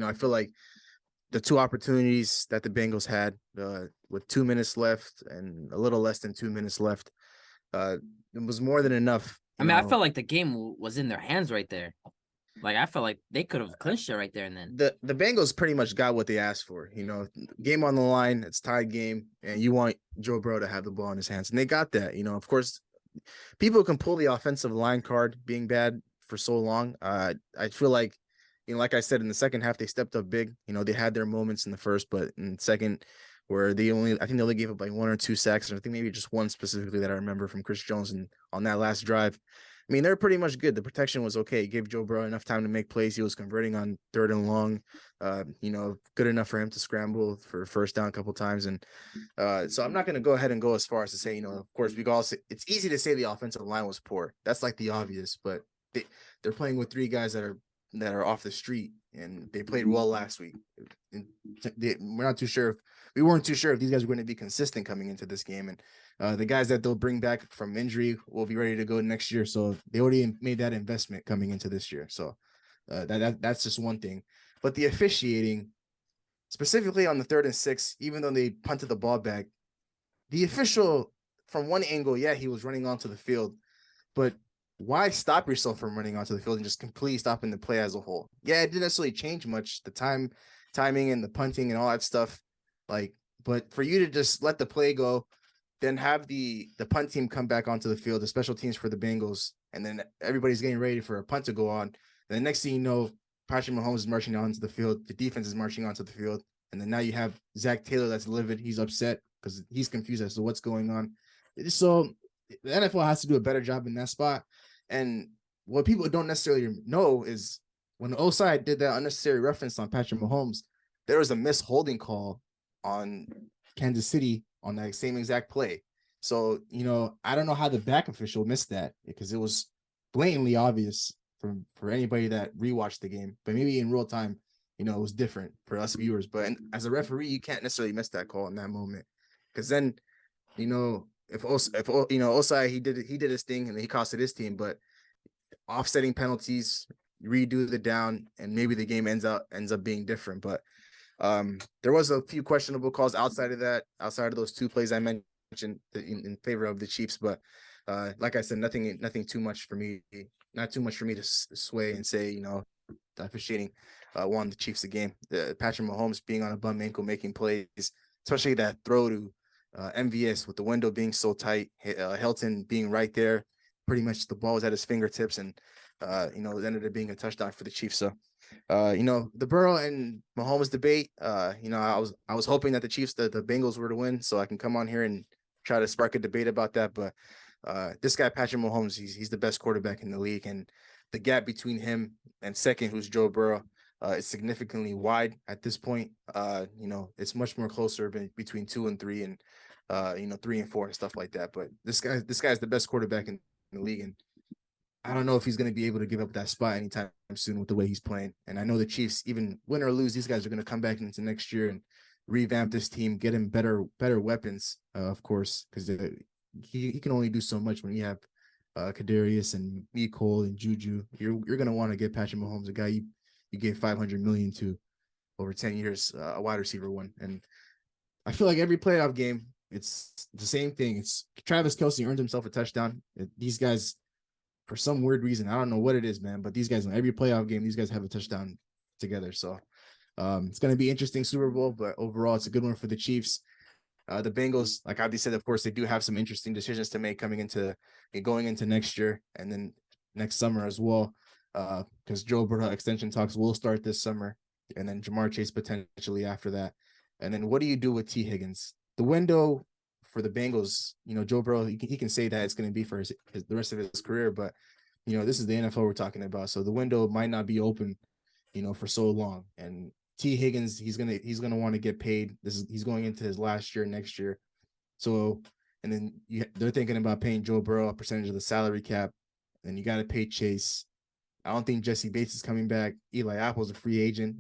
I feel like the two opportunities that the Bengals had with 2 minutes left and a little less than 2 minutes left, it was more than enough. I mean, I felt like the game was in their hands right there. Like, I felt like they could have clinched it right there and then. The Bengals pretty much got what they asked for. Game on the line, it's tied game, and you want Joe Burrow to have the ball in his hands, and they got that. Of course, people can pull the offensive line card being bad for so long. I feel like, like I said, in the second half, they stepped up big. They had their moments in the first, but in the second, where I think they only gave up like 1 or 2 sacks, and I think maybe just one specifically that I remember from Chris Jones on that last drive. I mean, they're pretty much good. The protection was okay. It gave Joe Burrow enough time to make plays. He was converting on 3rd and long, good enough for him to scramble for first down a couple times. And so I'm not going to go ahead and go as far as to say, of course, we can all say it's easy to say the offensive line was poor. That's like the obvious, but they're playing with 3 guys that are off the street, and they played well last week. And we weren't too sure if these guys were going to be consistent coming into this game. And the guys that they'll bring back from injury will be ready to go next year. So they already made that investment coming into this year. So that's just one thing. But the officiating, specifically on the 3rd and 6, even though they punted the ball back, the official, from one angle, yeah, he was running onto the field, but why stop yourself from running onto the field and just completely stopping the play as a whole? Yeah, it didn't necessarily change much, the timing and the punting and all that stuff. But for you to just let the play go, then have the punt team come back onto the field, the special teams for the Bengals, and then everybody's getting ready for a punt to go on. And the next thing you know, Patrick Mahomes is marching onto the field. The defense is marching onto the field. And then now you have Zach Taylor that's livid. He's upset because he's confused as to what's going on. So the NFL has to do a better job in that spot. And what people don't necessarily know is when Osai did that unnecessary reference on Patrick Mahomes, there was a missed holding call on Kansas City on that same exact play. So, I don't know how the back official missed that, because it was blatantly obvious for anybody that rewatched the game. But maybe in real time, it was different for us viewers. But as a referee, you can't necessarily miss that call in that moment, because then, if Osai, he did his thing and he costed his team. But offsetting penalties, redo the down, and maybe the game ends up being different. But there was a few questionable calls outside of those 2 plays I mentioned in favor of the Chiefs. But like I said, nothing too much for me, not too much for me to sway and say, the officiating won the Chiefs the game. Patrick Mahomes being on a bum ankle, making plays, especially that throw to MVS with the window being so tight, Hilton being right there, pretty much the ball was at his fingertips, and it ended up being a touchdown for the Chiefs. So the Burrow and Mahomes debate, I was hoping that the Chiefs, the Bengals were to win, so I can come on here and try to spark a debate about that. But this guy, Patrick Mahomes, he's the best quarterback in the league, and the gap between him and second, who's Joe Burrow, is significantly wide at this point. It's much more closer between 2 and 3, and 3 and 4 and stuff like that. But this guy's the best quarterback in the league, and I don't know if he's going to be able to give up that spot anytime soon with the way he's playing. And I know the Chiefs, even win or lose, these guys are going to come back into next year and revamp this team, get him better weapons, of course, because he can only do so much when you have Kadarius and Cole and Juju. You're going to want to get Patrick Mahomes, a guy you gave $500 million to, over 10 years, a wide receiver one. And I feel like every playoff game, it's the same thing. It's Travis Kelce earns himself a touchdown. These guys, for some weird reason, I don't know what it is, man, but these guys in every playoff game, these guys have a touchdown together. So it's going to be interesting Super Bowl, but overall, it's a good one for the Chiefs. The Bengals, like Abdi said, of course, they do have some interesting decisions to make going into next year and then next summer as well. Because Joe Burrow extension talks will start this summer, and then Jamar Chase potentially after that. And then what do you do with T. Higgins? The window for the Bengals, Joe Burrow, he can say that it's going to be for the rest of his career, but this is the NFL we're talking about, so the window might not be open, for so long. And T. Higgins, he's gonna want to get paid. He's going into his last year next year, so and then they're thinking about paying Joe Burrow a percentage of the salary cap, and you got to pay Chase. I don't think Jesse Bates is coming back. Eli Apple's a free agent,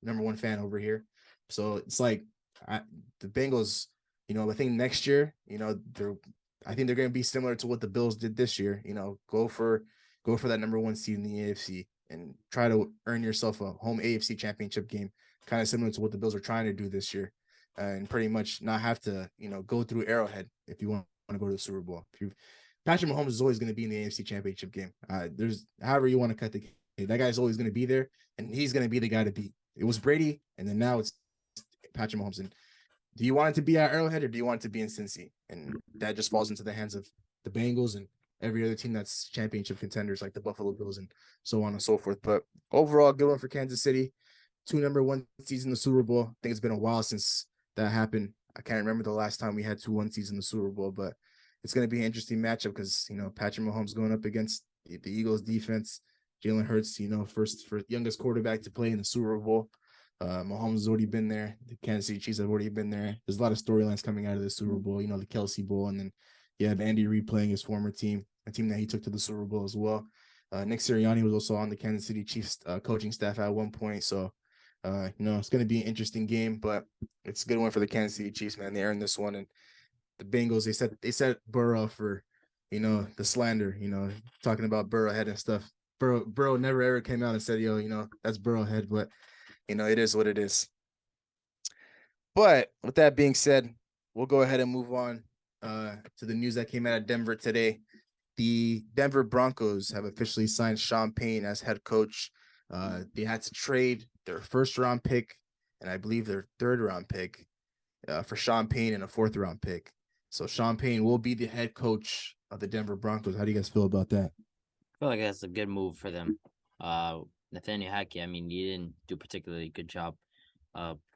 number one fan over here. So it's like the Bengals, I think next year, I think they're going to be similar to what the Bills did this year. Go for that number one seed in the AFC and try to earn yourself a home AFC Championship game, kind of similar to what the Bills are trying to do this year, and pretty much not have to, go through Arrowhead if you want to go to the Super Bowl. Patrick Mahomes is always going to be in the AFC Championship game. There's however you want to cut the game, that guy's always going to be there, and he's going to be the guy to beat. It was Brady, and then now it's Patrick Mahomes. And do you want it to be at Arrowhead or do you want it to be in Cincy? And that just falls into the hands of the Bengals and every other team that's championship contenders like the Buffalo Bills and so on and so forth. But overall, good one for Kansas City. 2 number one seeds in the Super Bowl. I think it's been a while since that happened. I can't remember the last time we had 2 1 seeds in the Super Bowl, but it's going to be an interesting matchup because, Patrick Mahomes going up against the Eagles defense. Jalen Hurts, first youngest quarterback to play in the Super Bowl. Mahomes has already been there. The Kansas City Chiefs have already been there. There's a lot of storylines coming out of the Super Bowl, the Kelsey Bowl, and then you have Andy Reid playing his former team, a team that he took to the Super Bowl as well. Nick Sirianni was also on the Kansas City Chiefs coaching staff at one point. So, it's going to be an interesting game, but it's a good one for the Kansas City Chiefs, man. They earned this one. And the Bengals, they set Burrow for, the slander, talking about Burrowhead and stuff. Burrow never ever came out and said, that's Burrowhead, but it is what it is. But with that being said, we'll go ahead and move on to the news that came out of Denver today. The Denver Broncos have officially signed Sean Payton as head coach. They had to trade their first-round pick and I believe their third-round pick for Sean Payton and a fourth-round pick. So Sean Payton will be the head coach of the Denver Broncos. How do you guys feel about that? I feel like that's a good move for them. Nathaniel Hackett, he didn't do a particularly good job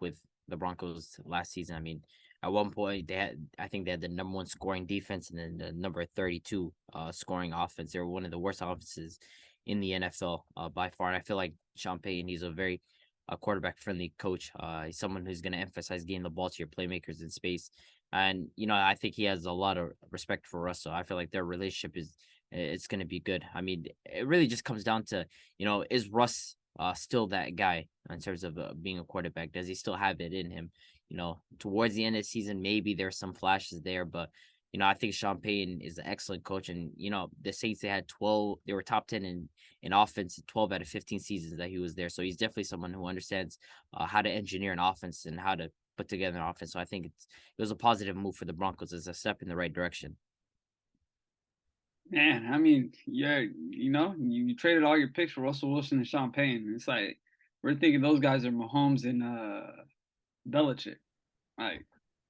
with the Broncos last season. At one point I think they had the number 1 scoring defense and then the number 32 scoring offense. They were one of the worst offenses in the NFL by far. And I feel like Sean Payton, he's a very quarterback friendly coach. He's someone who's going to emphasize getting the ball to your playmakers in space. And, I think he has a lot of respect for Russ. So I feel like their relationship it's going to be good. It really just comes down to, is Russ still that guy in terms of being a quarterback? Does he still have it in him? Towards the end of the season, maybe there's some flashes there, but, I think Sean Payton is an excellent coach. And, the Saints, they were top 10 in offense 12 out of 15 seasons that he was there. So he's definitely someone who understands how to engineer an offense and how to put together an offense. So I think it was a positive move for the Broncos as a step in the right direction. Man, you traded all your picks for Russell Wilson and Sean Payton. It's like we're thinking those guys are Mahomes and Belichick. Like,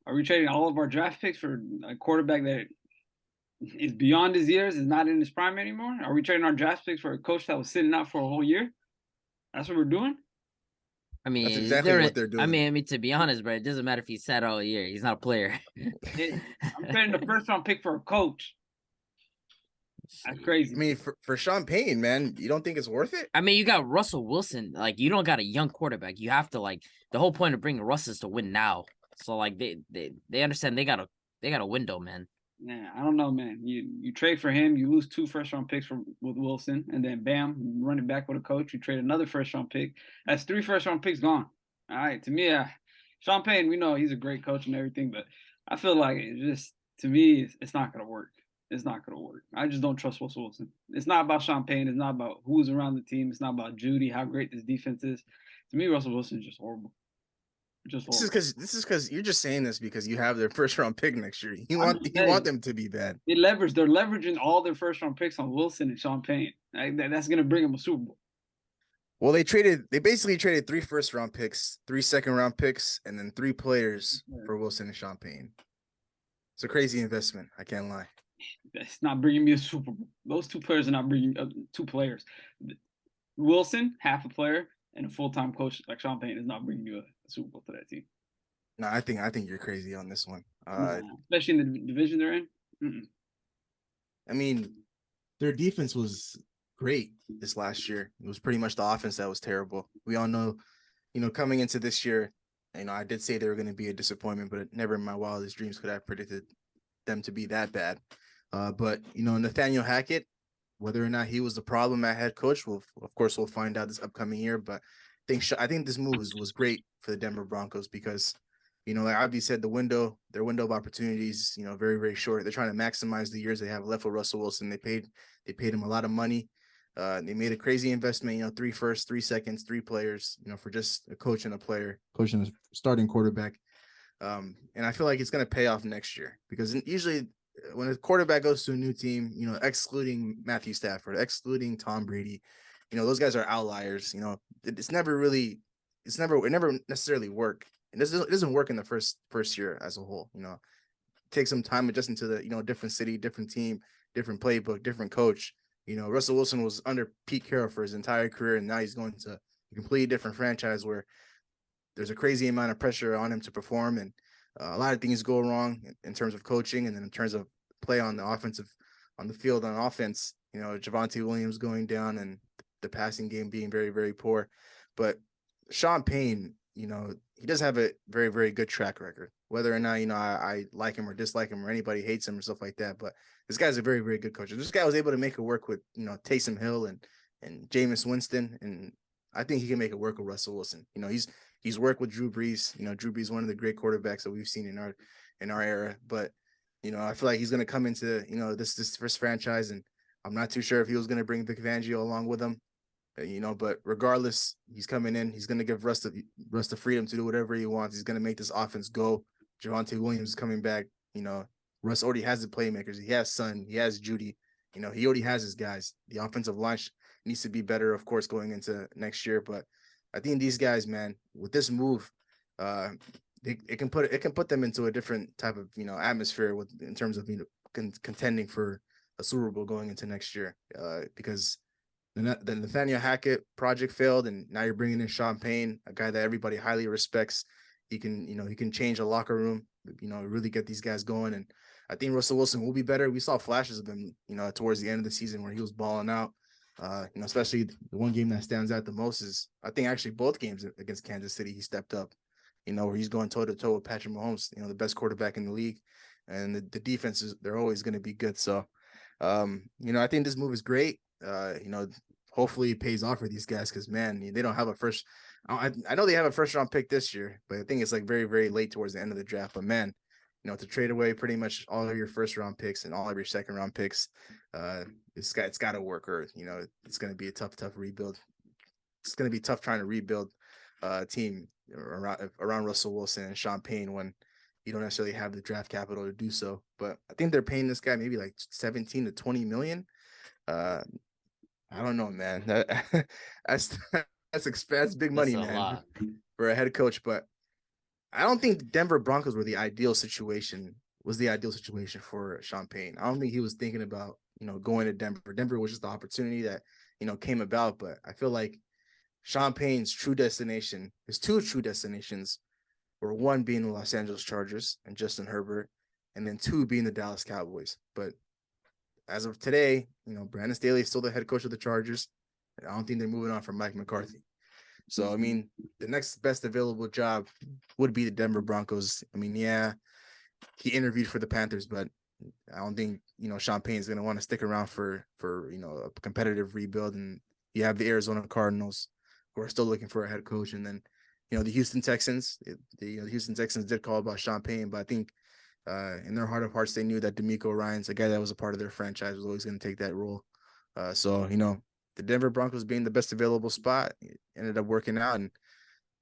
are we trading all of our draft picks for a quarterback that is beyond his years, is not in his prime anymore? Are we trading our draft picks for a coach that was sitting out for a whole year? That's what we're doing? That's exactly what they're doing. To be honest, bro, it doesn't matter if he sat all year. He's not a player. I'm trading the first-round pick for a coach. That's crazy. For Sean Payton, man, you don't think it's worth it? You got Russell Wilson. Like, you don't got a young quarterback. You have to, the whole point of bringing Russ is to win now. So, they understand they got a window, man. Yeah, I don't know, man. You trade for him, you lose 2 first-round picks with Wilson, and then bam, you run it back with a coach. You trade another first-round pick. That's 3 first-round picks gone. All right, to me, Sean Payton, we know he's a great coach and everything, but I feel like to me, it's not going to work. It's not going to work. I just don't trust Russell Wilson. It's not about Sean Payton. It's not about who's around the team. It's not about Judy, how great this defense is. To me, Russell Wilson is just horrible. Just This horrible. is because you're just saying this because you have their first round pick next year. You I'm want just you want saying. them to be bad. They're leveraging all their first round picks on Wilson and Sean Payne. That's gonna bring them a Super Bowl. Well, they basically traded 3 first round picks, 3 second round picks, and then 3 players for Wilson and Sean Payne. It's a crazy investment. I can't lie. That's not bringing me a Super Bowl. Those 2 players are not bringing 2 players. Wilson, half a player, and a full-time coach like Sean Payne is not bringing you a Super Bowl to that team. No, I think you're crazy on this one. Especially in the division they're in. I mean, their defense was great this last year. It was pretty much the offense that was terrible. We all know, coming into this year, I did say they were going to be a disappointment, but never in my wildest dreams could I have predicted them to be that bad. But Nathaniel Hackett, whether or not he was the problem at head coach, we'll find out this upcoming year. But I think this move was great for the Denver Broncos because, like Abdi said, their window of opportunities, very, very short. They're trying to maximize the years they have left with Russell Wilson. They paid him a lot of money. They made a crazy investment, 3 firsts, 3 seconds, 3 players, for just a coach and a player, coach and a starting quarterback. And I feel like it's going to pay off next year because usually when a quarterback goes to a new team, excluding Matthew Stafford, excluding Tom Brady, those guys are outliers. It never necessarily work. And it doesn't work in the first year as a whole. Take some time adjusting to the, different city, different team, different playbook, different coach. Russell Wilson was under Pete Carroll for his entire career, and now he's going to a completely different franchise where there's a crazy amount of pressure on him to perform, and a lot of things go wrong in terms of coaching, and then in terms of play on the field on offense. Javonte Williams going down and the passing game being very, very poor. But Sean Payne, he does have a very, very good track record. Whether or not, I like him or dislike him or anybody hates him or stuff like that. But this guy's a very, very good coach. This guy was able to make it work with, Taysom Hill and Jameis Winston. And I think he can make it work with Russell Wilson. He's worked with Drew Brees. Drew Brees is one of the great quarterbacks that we've seen in our era. But, I feel like he's going to come into, this first franchise. And I'm not too sure if he was going to bring Vic Fangio along with him. But regardless, he's coming in. He's going to give Russ the freedom to do whatever he wants. He's going to make this offense go. Javonte Williams is coming back. Russ already has the playmakers. He has Son. He has Judy. He already has his guys. The offensive line needs to be better, of course, going into next year. But I think these guys, man, with this move, it can put them into a different type of atmosphere in terms of contending for a Super Bowl going into next year. Because the Nathaniel Hackett project failed, and now you're bringing in Sean Payne, a guy that everybody highly respects. He can change a locker room, really get these guys going. And I think Russell Wilson will be better. We saw flashes of him, towards the end of the season where he was balling out. Especially the one game that stands out the most is, I think, actually both games against Kansas City, he stepped up, where he's going toe to toe with Patrick Mahomes, the best quarterback in the league. And the defenses, they're always going to be good. So, I think this move is great. Hopefully it pays off for these guys because, man, they don't have a first. I know they have a first round pick this year, but I think it's like very, very late towards the end of the draft. But, man, to trade away pretty much all of your first round picks and all of your second round picks, it's got to work, or it's going to be a tough rebuild. It's going to be tough trying to rebuild a team around Russell Wilson and Sean Payne when you don't necessarily have the draft capital to do so. But I think they're paying this guy maybe like 17 to 20 million. I don't know, man. That's big money, man, lot for a head coach. But I don't think Denver Broncos was the ideal situation for Sean Payne. I don't think he was thinking about, going to Denver. Denver was just the opportunity that, came about. But I feel like Sean Payne's true destination, his 2 true destinations, were 1 being the Los Angeles Chargers and Justin Herbert, and then 2 being the Dallas Cowboys. But as of today, Brandon Staley is still the head coach of the Chargers. I don't think they're moving on from Mike McCarthy. So, I mean, the next best available job would be the Denver Broncos. I mean, yeah, he interviewed for the Panthers, but I don't think, Sean Payne's going to want to stick around for a competitive rebuild. And you have the Arizona Cardinals, who are still looking for a head coach. And then, the Houston Texans. The Houston Texans did call about Sean Payne, but I think in their heart of hearts, they knew that D'Amico Ryan's a guy that was a part of their franchise, was always going to take that role. So, the Denver Broncos being the best available spot ended up working out. And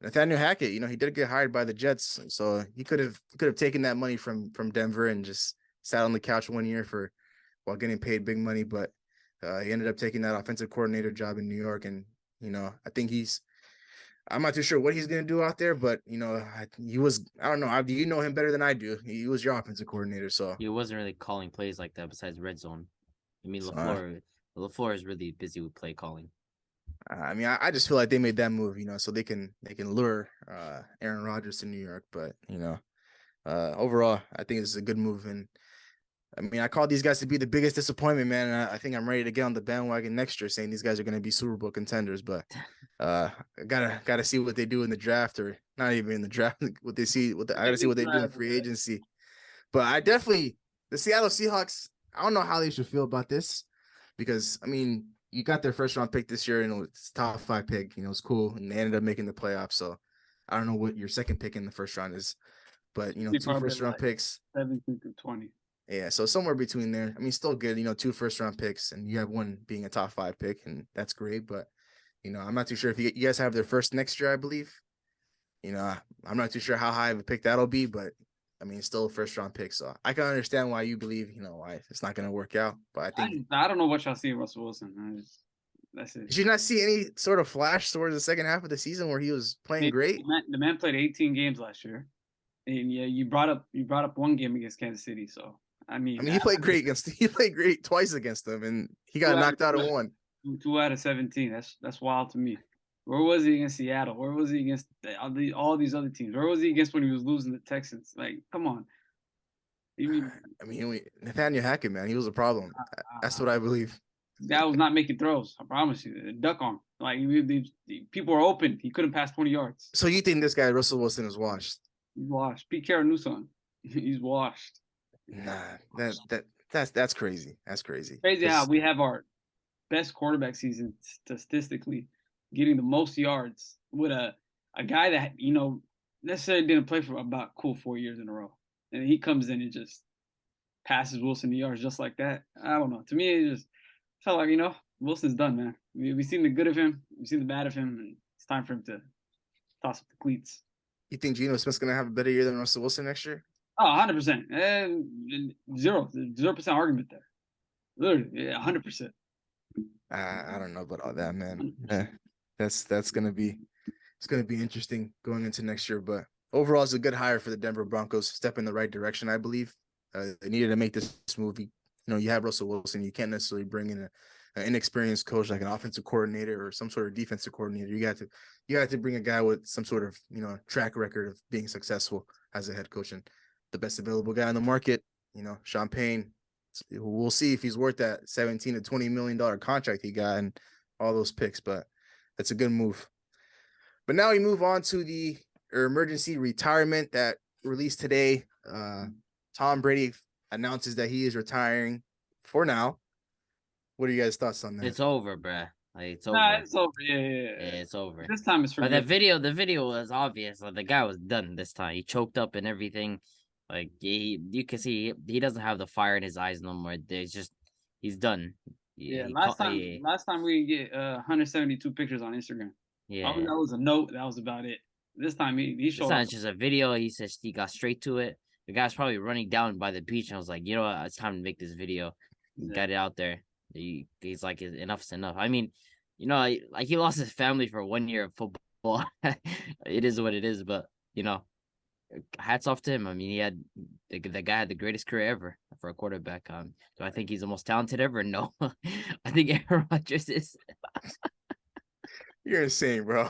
Nathaniel Hackett, he did get hired by the Jets, so he could have taken that money from Denver and just sat on the couch 1 year while getting paid big money, but he ended up taking that offensive coordinator job in New York, and I think I'm not too sure what he's gonna do out there, but he was, I don't know, you know him better than I do. He was your offensive coordinator, so He wasn't really calling plays like that besides red zone. I mean, So, LaFleur is really busy with play calling. I mean, I just feel like they made that move, so they can lure Aaron Rodgers to New York, but overall, I think it's a good move. And I mean, I called these guys to be the biggest disappointment, man. And I think I'm ready to get on the bandwagon next year, saying these guys are going to be Super Bowl contenders. But I gotta see what they do in the draft, or not even in the draft. What they see, I gotta see what they do in free agency. But the Seattle Seahawks, I don't know how they should feel about this, because I mean, you got their first round pick this year, and it's top 5 pick. It's cool, and they ended up making the playoffs. So I don't know what your second pick in the first round is, but 2 first round picks, 17 to 20. Yeah, so somewhere between there. I mean, still good. 2 first round picks, and you have one being a top 5 pick, and that's great. But I'm not too sure if you guys have their first next year, I believe. I'm not too sure how high of a pick that'll be, but I mean, it's still a first round pick, so I can understand why you believe, why it's not going to work out. But I don't know what y'all see in Russell Wilson. That's it. Did you not see any sort of flash towards the second half of the season where he was playing great? The man played 18 games last year, and yeah, you brought up one game against Kansas City. So I mean, he played great twice against them, and he got knocked out of one. 2 out of 17. That's wild to me. Where was he against Seattle? Where was he against all these other teams? Where was he against when he was losing the Texans? Like, come on. Nathaniel Hackett, man, he was a problem. That's what I believe. That was not making throws. I promise you. Duck arm. Like, people were open. He couldn't pass 20 yards. So you think this guy, Russell Wilson, is washed? He's washed. Pete Carroll-Newson. He's washed. Nah, that's crazy. That's crazy. Crazy how we have our best quarterback season statistically, getting the most yards with a guy that necessarily didn't play for about 4 years in a row, and he comes in and just passes Wilson the yards just like that. I don't know. To me, it just felt like Wilson's done, man. We've seen the good of him, we've seen the bad of him, and it's time for him to toss up the cleats. You think Geno Smith's gonna have a better year than Russell Wilson next year? Oh, 100%. And 0% argument there. Literally, 100%. I don't know about all that, man. That's gonna be interesting going into next year. But overall, it's a good hire for the Denver Broncos. Step in the right direction, I believe. They needed to make this move. You have Russell Wilson. You can't necessarily bring in an inexperienced coach like an offensive coordinator or some sort of defensive coordinator. You got to bring a guy with some sort of track record of being successful as a head coach, and the best available guy on the market. Sean Payne. We'll see if he's worth that $17 to $20 million contract he got and all those picks, but that's a good move. But now we move on to the emergency retirement that released today. Tom Brady announces that he is retiring for now. What are you guys' thoughts on that? It's over, bruh. Like, it's over. Nah, it's over. Yeah. It's over. This time it's for the video was obvious. Like, the guy was done this time. He choked up and everything. Like, you can see he doesn't have the fire in his eyes no more. He's done. Last time we get 172 pictures on Instagram. Yeah, that was a note. That was about it. This time he showed. It's not just a video. He says he got straight to it. The guy's probably running down by the beach, and I was like, what? It's time to make this video. Yeah. Got it out there. He's like, enough's enough. I mean, like he lost his family for 1 year of football. It is what it is, but hats off to him. I mean, he had the guy had the greatest career ever for a quarterback. Do I think he's the most talented ever? No, I think Aaron Rodgers is. You're insane, bro.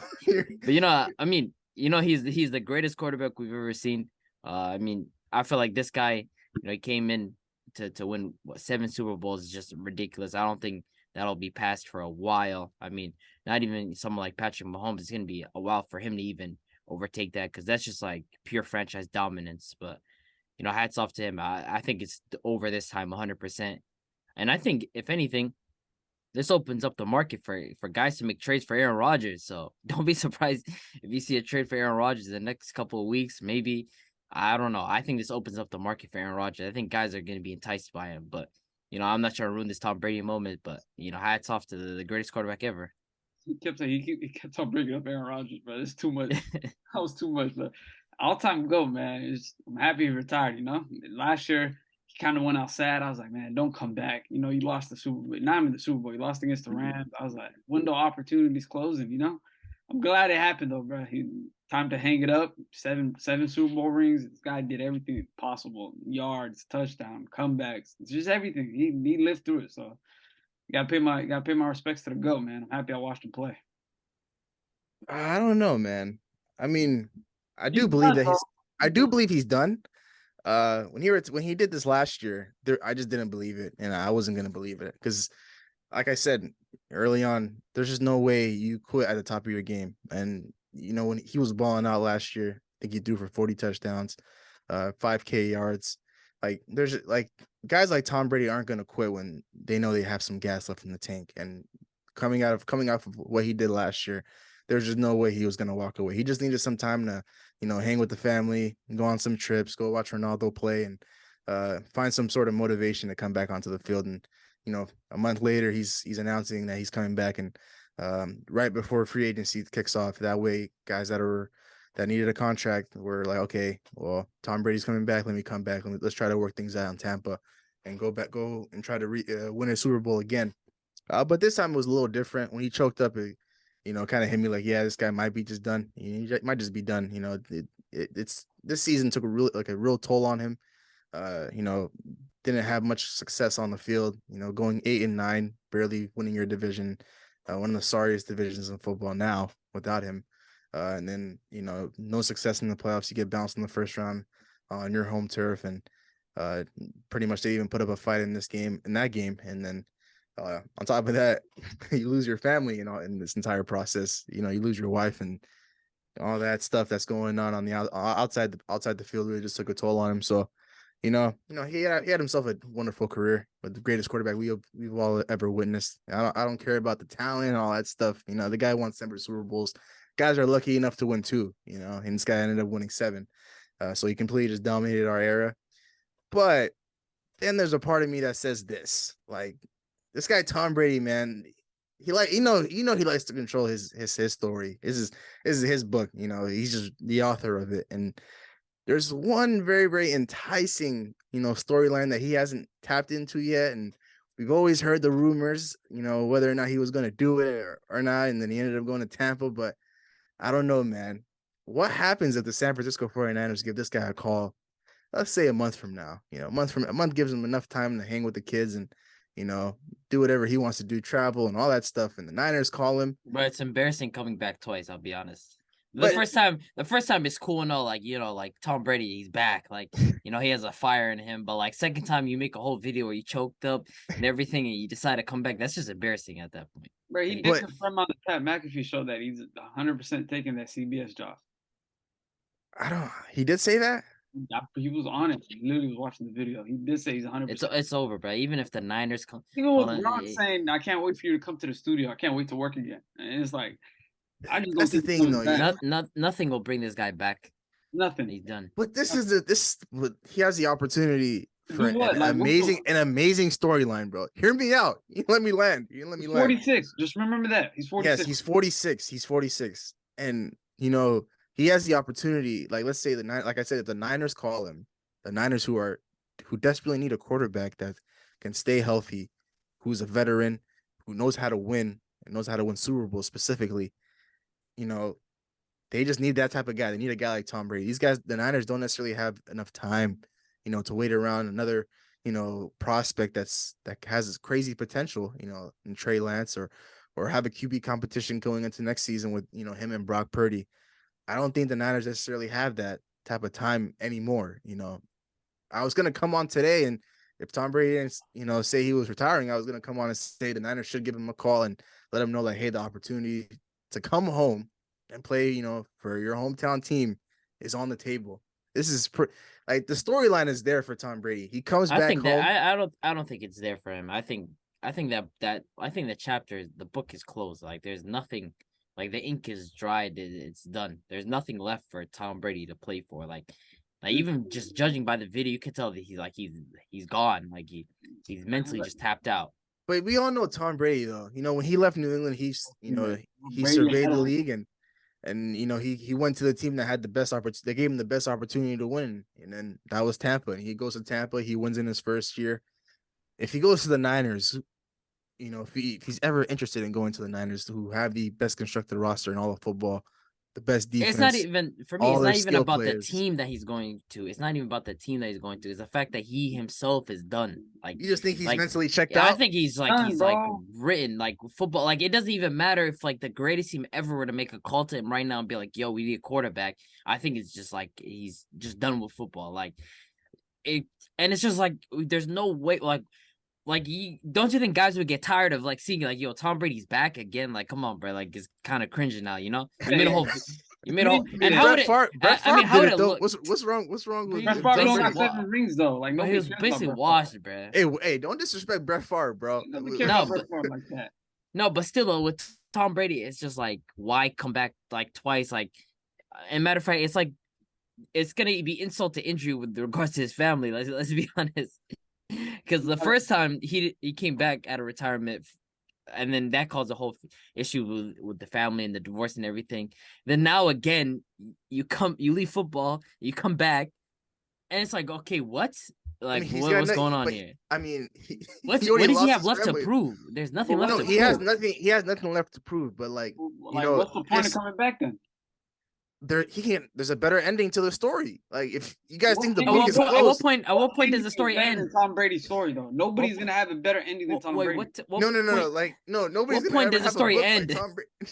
But I mean, he's the greatest quarterback we've ever seen. I mean, I feel like this guy, he came in to win 7 Super Bowls is just ridiculous. I don't think that'll be passed for a while. I mean, not even someone like Patrick Mahomes. It's gonna be a while for him to even overtake that, because that's just like pure franchise dominance. But hats off to him. I think it's over this time 100%. And I think if anything, this opens up the market for guys to make trades for Aaron Rodgers. So don't be surprised if you see a trade for Aaron Rodgers in the next couple of weeks. Maybe, I don't know. I think this opens up the market for Aaron Rodgers. I think guys are going to be enticed by him. But I'm not trying to ruin this Tom Brady moment. But hats off to the greatest quarterback ever. he kept on bringing up Aaron Rodgers, bro. It's too much. That was too much, but all-time GOAT, man. I'm happy he retired, you know? Last year, he kind of went out sad. I was like, man, don't come back. You know, you lost the Super Bowl. Not even the Super Bowl. You lost against the Rams. I was like, window opportunities closing, you know? I'm glad it happened, though, bro. Time to hang it up. Seven Super Bowl rings. This guy did everything possible. Yards, touchdown, comebacks. Just everything. He lived through it, so gotta pay my respects to the GOAT, man. I'm happy I watched him play. I don't know, man. I mean, I do He's believe done, that bro. I do believe he's done. When he did this last year, I just didn't believe it, and I wasn't gonna believe it because, like I said early on, there's just no way you quit at the top of your game. And you know, when he was balling out last year, I think he threw for 40 touchdowns, 5K yards. Like there's like guys like Tom Brady aren't gonna quit when they know they have some gas left in the tank. And coming off of what he did last year, there's just no way he was gonna walk away. He just needed some time to, you know, hang with the family, go on some trips, go watch Ronaldo play, and find some sort of motivation to come back onto the field. And you know, a month later, he's announcing that he's coming back, and right before free agency kicks off. That way, guys that needed a contract were like, okay, well, Tom Brady's coming back. Let me come back. Let's try to work things out in Tampa, and go and try to win a Super Bowl again. But this time it was a little different. When he choked up, it, you know, kind of hit me like, yeah, this guy might be just done. He might just be done. You know, it's this season took a real toll on him. You know, didn't have much success on the field. You know, going 8-9, barely winning your division, one of the sorriest divisions in football now without him. And then, you know, no success in the playoffs. You get bounced in the first round on your home turf, and pretty much they even put up a fight in that game, and then on top of that, you lose your family, you know, in this entire process. You know, you lose your wife and all that stuff that's going on the outside the field really just took a toll on him. So, you know, he had himself a wonderful career with the greatest quarterback we've all ever witnessed. I don't care about the talent and all that stuff. You know, the guy won 7 Super Bowls. Guys are lucky enough to win 2. You know, and this guy ended up winning 7. So he completely just dominated our era. But then there's a part of me that says this, like, this guy Tom Brady, man, he like, you know he likes to control his story. This is his book, you know, he's just the author of it. And there's one very, very enticing, you know, storyline that he hasn't tapped into yet. And we've always heard the rumors, you know, whether or not he was going to do it or not. And then he ended up going to Tampa. But I don't know, man. What happens if the San Francisco 49ers give this guy a call, let's say a month from now? You know, a month gives him enough time to hang with the kids and, you know, do whatever he wants to do, travel and all that stuff. And the Niners call him. But it's embarrassing coming back twice, I'll be honest. The first time it's cool and all, like, you know, like Tom Brady, he's back. Like, you know, he has a fire in him. But like second time you make a whole video where you choked up and everything and you decide to come back, that's just embarrassing at that point. Bro, he did confirm on the Pat McAfee show that he's 100% taking that CBS job. He did say that? He was on it. He literally was watching the video. He did say he's 100%. It's over, bro. Even if the Niners come, even with Gronk saying, "I can't wait for you to come to the studio. I can't wait to work again." And it's like, I just don't that's the thing, though. Nothing will bring this guy back. Nothing. He's done. But he has the opportunity for an amazing storyline, bro. Hear me out. You let me land. 46. Just remember that he's 46. Yes, he's 46. And you know, he has the opportunity. Like, let's say like I said, if the Niners call him, the Niners who desperately need a quarterback that can stay healthy, who's a veteran, who knows how to win and knows how to win Super Bowl specifically, you know, they just need that type of guy. They need a guy like Tom Brady. These guys, the Niners, don't necessarily have enough time, you know, to wait around another, you know, prospect that has this crazy potential, you know, in Trey Lance or have a QB competition going into next season with, you know, him and Brock Purdy. I don't think the Niners necessarily have that type of time anymore. You know, I was going to come on today, and if Tom Brady didn't, you know, say he was retiring, I was going to come on and say the Niners should give him a call and let him know that, hey, the opportunity to come home and play, you know, for your hometown team is on the table. This is like the storyline is there for Tom Brady. He comes back home. I don't think it's there for him. I think the chapter, the book is closed. Like, there's nothing. Like, the ink is dried. It's done. There's nothing left for Tom Brady to play for. Like even just judging by the video, you can tell that he's gone. Like he's mentally just tapped out. But we all know Tom Brady though. You know, when he left New England, he Brady surveyed had the him. league and he went to the team that had the best opportunity. They gave him the best opportunity to win, and then that was Tampa. And he goes to Tampa, he wins in his first year. If he goes to the Niners, if he's ever interested in going to the Niners, who have the best constructed roster in all of football, the best defense. It's not even for me. all It's their not even skill about players. the team that he's going to. It's not even about the team that he's going to. It's the fact that he himself is done. Like You just think he's like, mentally checked yeah, out? I think he's Done, like bro. written like football. Like it doesn't even matter if like the greatest team ever were to make a call to him right now and be like, "Yo, we need a quarterback." I think it's just like he's just done with football. Like it, and it's just like there's no way. Like don't you think guys would get tired of like seeing like, yo, Tom Brady's back again? Like, come on, bro. Like it's kind of cringing now, you know? You made a whole you made a whole and how would it Brett I mean, Favre how did would it it though. look? What's wrong? What's wrong with Brett He Favre was don't basically got 7 rings though. Like But nobody he was cares basically about Brett washed, bro. Hey, don't disrespect Brett Favre, bro. Favre. Nobody cares No, about Brett but Favre like that. no, but still though, with Tom Brady, it's just like why come back like twice? Like, and matter of fact, it's like it's gonna be insult to injury with regards to his family. Let's be honest. Because the first time he came back out of retirement, and then that caused a whole issue with the family and the divorce and everything. Then now again, you leave football, you come back, and it's like, okay, what? Like, what's going on here? I mean, What already does he lost have his left family. to prove? There's nothing Well, left No, to he prove. has nothing. He has nothing left to prove. But like, Like, what's the point of coming back then? he can't. There's a better ending to the story. Like, if you guys think the At book what is point- closed, At what point does the Ending story is better end? than Tom Brady's story though. Nobody's gonna have a better ending than Tom Wait, Brady. what no. point- Like, no, nobody's what gonna point ever does the have a story book end? like Tom Brady.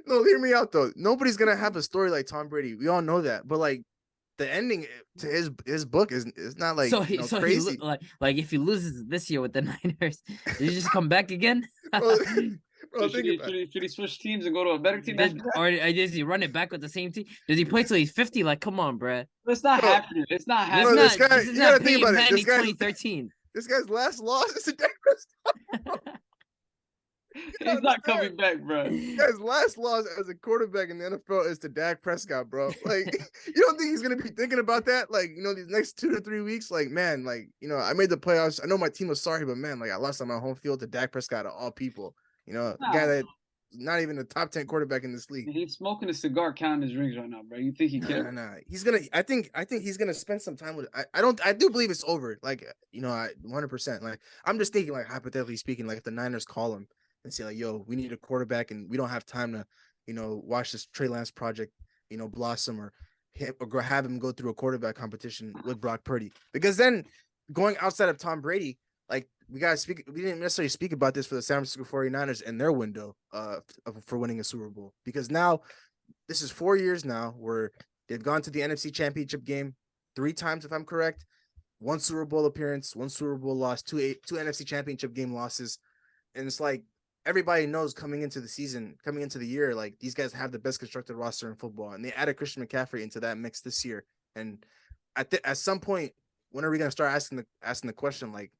No, hear me out though. Nobody's gonna have a story like Tom Brady. We all know that. But like, the ending to his book is not like crazy. Like if he loses this year with the Niners, does he just come back again? Bro, So think about it. should he switch teams and go to a better team after that? Or does he run it back with the same team? Does he play till he's 50? Like, come on, bruh. It's not Bro, happening. It's not This Bro, happening. is not, this guy- this is you not gotta think Peyton about it. Manning This guy's- 2013. This guy's last loss is to Dak Prescott. He's not coming back, bro. This guy's last loss as a quarterback in the NFL is to Dak Prescott, bro. Like, you don't think he's gonna be thinking about that? Like, these next 2 to 3 weeks, like, man, like, I made the playoffs. I know my team was sorry, but man, like, I lost on my home field to Dak Prescott of all people. A guy that not even a top 10 quarterback in this league. He's smoking a cigar, counting his rings right now, bro. You think he cares? Nah. He's gonna. I think he's gonna spend some time with. I do believe it's over. Like, 100%. Like, I'm just thinking, like, hypothetically speaking, like if the Niners call him and say like, "Yo, we need a quarterback, and we don't have time to, watch this Trey Lance project, blossom, or have him go through a quarterback competition with Brock Purdy." Because then, going outside of Tom Brady, like, we didn't necessarily speak about this for the San Francisco 49ers and their window for winning a Super Bowl, because now this is 4 years now where they've gone to the NFC Championship game 3 times, if I'm correct. 1 Super Bowl appearance, 1 Super Bowl loss, two NFC Championship game losses. And it's like, everybody knows coming into the year, like, these guys have the best constructed roster in football, and they added Christian McCaffrey into that mix this year. And at some point, when are we going to start asking the question, like,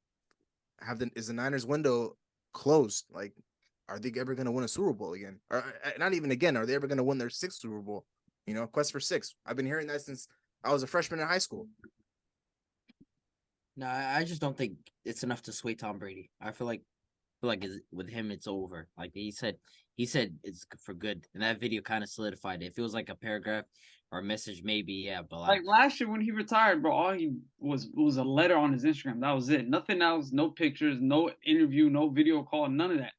is the Niners window closed? Like, are they ever going to win a Super Bowl again? Or not even again, are they ever going to win their 6th Super Bowl? Quest for 6. I've been hearing that since I was a freshman in high school. No, I just don't think it's enough to sway Tom Brady. I feel like with him it's over. Like he said it's for good, and that video kind of solidified it. It feels like a paragraph or a message, maybe, yeah. But like last year when he retired, bro, all he was a letter on his Instagram. That was it. Nothing else. No pictures. No interview. No video call. None of that.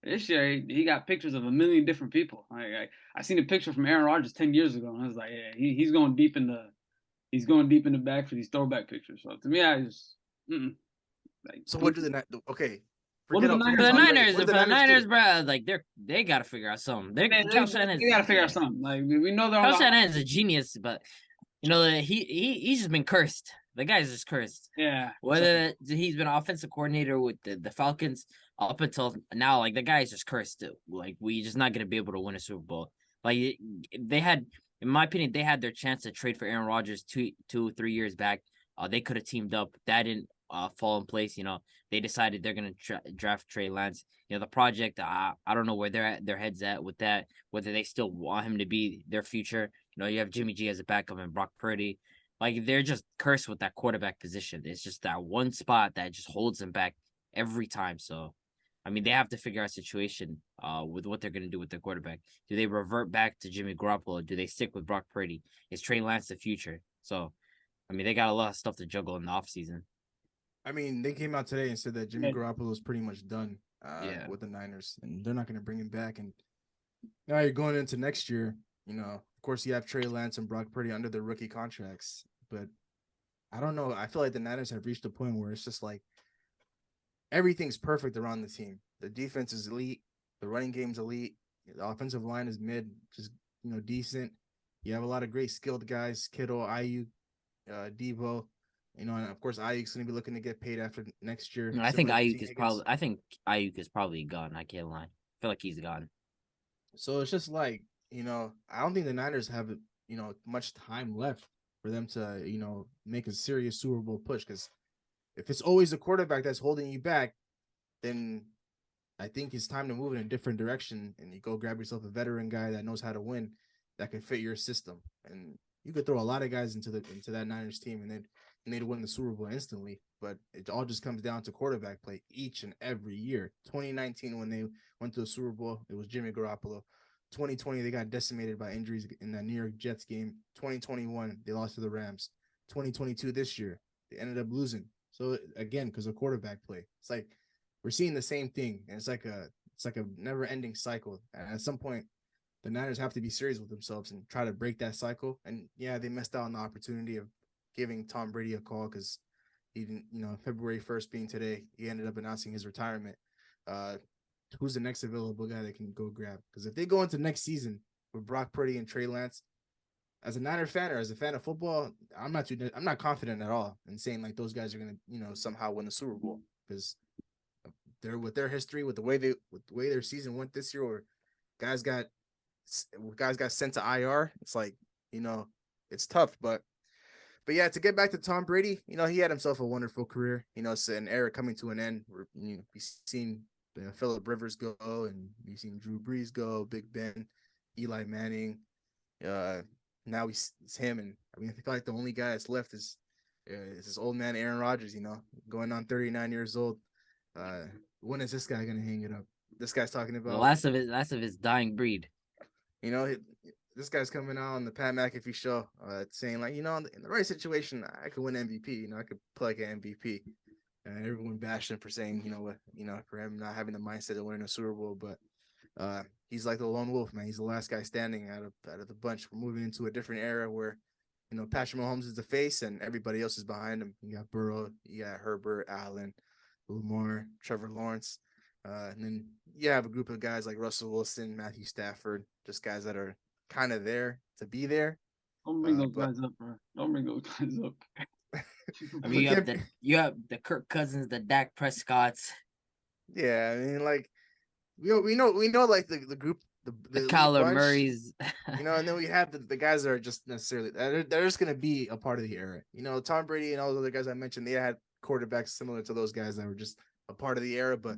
This year he got pictures of a million different people. I seen a picture from Aaron Rodgers 10 years ago, and I was like, yeah, he's going deep in the bag for these throwback pictures. So to me, I just like. So what do the okay? For the Niners, bro, like they gotta figure out something. They gotta figure out something. Like, we know they're. Kyle Shanahan's a genius, but he's just been cursed. The guy's just cursed. Yeah. Whether he's been offensive coordinator with the Falcons up until now, like, the guy's just cursed too. Like, we just not gonna be able to win a Super Bowl. Like, they had, in my opinion, they had their chance to trade for Aaron Rodgers 3 years back. They could have teamed up. That didn't fall in place. They decided they're gonna draft Trey Lance. The project. I don't know where their heads at with that. Whether they still want him to be their future. You have Jimmy G as a backup and Brock Purdy. Like, they're just cursed with that quarterback position. It's just that one spot that just holds them back every time. So, I mean, they have to figure out a situation with what they're going to do with their quarterback. Do they revert back to Jimmy Garoppolo? Do they stick with Brock Purdy? Is Trey Lance the future? So, I mean, they got a lot of stuff to juggle in the offseason. I mean, they came out today and said that Jimmy Garoppolo is pretty much done Yeah. with the Niners, and they're not going to bring him back. And now you're going into next year. Of course, you have Trey Lance and Brock Purdy under their rookie contracts, but I don't know. I feel like the Niners have reached a point where it's just like everything's perfect around the team. The defense is elite. The running game's elite. The offensive line is mid, just decent. You have a lot of great skilled guys: Kittle, Ayuk, Devo. And of course, Ayuk's going to be looking to get paid after next year. I think similar to Ayuk T. is Higgins. Ayuk is probably gone. I can't lie. I feel like he's gone. So it's just like, I don't think the Niners have, much time left for them to, make a serious Super Bowl push. Because if it's always the quarterback that's holding you back, then I think it's time to move in a different direction, and you go grab yourself a veteran guy that knows how to win, that can fit your system. And you could throw a lot of guys into that Niners team, and they'd win the Super Bowl instantly. But it all just comes down to quarterback play each and every year. 2019, when they went to the Super Bowl, it was Jimmy Garoppolo. 2020, they got decimated by injuries in that New York Jets game. 2021, they lost to the Rams. 2022, this year, they ended up losing. So again, because of quarterback play, it's like we're seeing the same thing, and it's like a never-ending cycle. And at some point, the Niners have to be serious with themselves and try to break that cycle. And yeah, they missed out on the opportunity of giving Tom Brady a call because he didn't, February 1st being today, he ended up announcing his retirement. Who's the next available guy they can go grab? Because if they go into next season with Brock Purdy and Trey Lance, as a Niner fan or as a fan of football, I'm not confident at all in saying like those guys are gonna, somehow win the Super Bowl, because they're with their history, with the way their season went this year, or guys got sent to IR. It's like, it's tough, but yeah, to get back to Tom Brady, he had himself a wonderful career. It's an era coming to an end. We've seen Phillip Rivers go, and we've seen Drew Brees go, Big Ben, Eli Manning. Now it's him, and I mean, I feel like the only guy that's left is this old man Aaron Rodgers. Going on 39 years old. When is this guy gonna hang it up? This guy's talking about The last of his dying breed. This guy's coming out on the Pat McAfee show, saying like, in the right situation, I could win MVP. I could play like an MVP. And everyone bashed him for saying, for him not having the mindset of winning a Super Bowl. But he's like the lone wolf, man. He's the last guy standing out of the bunch. We're moving into a different era where, Patrick Mahomes is the face and everybody else is behind him. You got Burrow, you got Herbert, Allen, Lamar, Trevor Lawrence. And then you have a group of guys like Russell Wilson, Matthew Stafford, just guys that are kind of there to be there. Don't bring those guys up, bro. Don't bring those guys up. I mean, you have the Kirk Cousins, the Dak Prescotts. Yeah, I mean, like we know like the group, the Kyler bunch, Murray's. and then we have the guys that are just necessarily they're just gonna be a part of the era. Tom Brady and all the other guys I mentioned, they had quarterbacks similar to those guys that were just a part of the era, but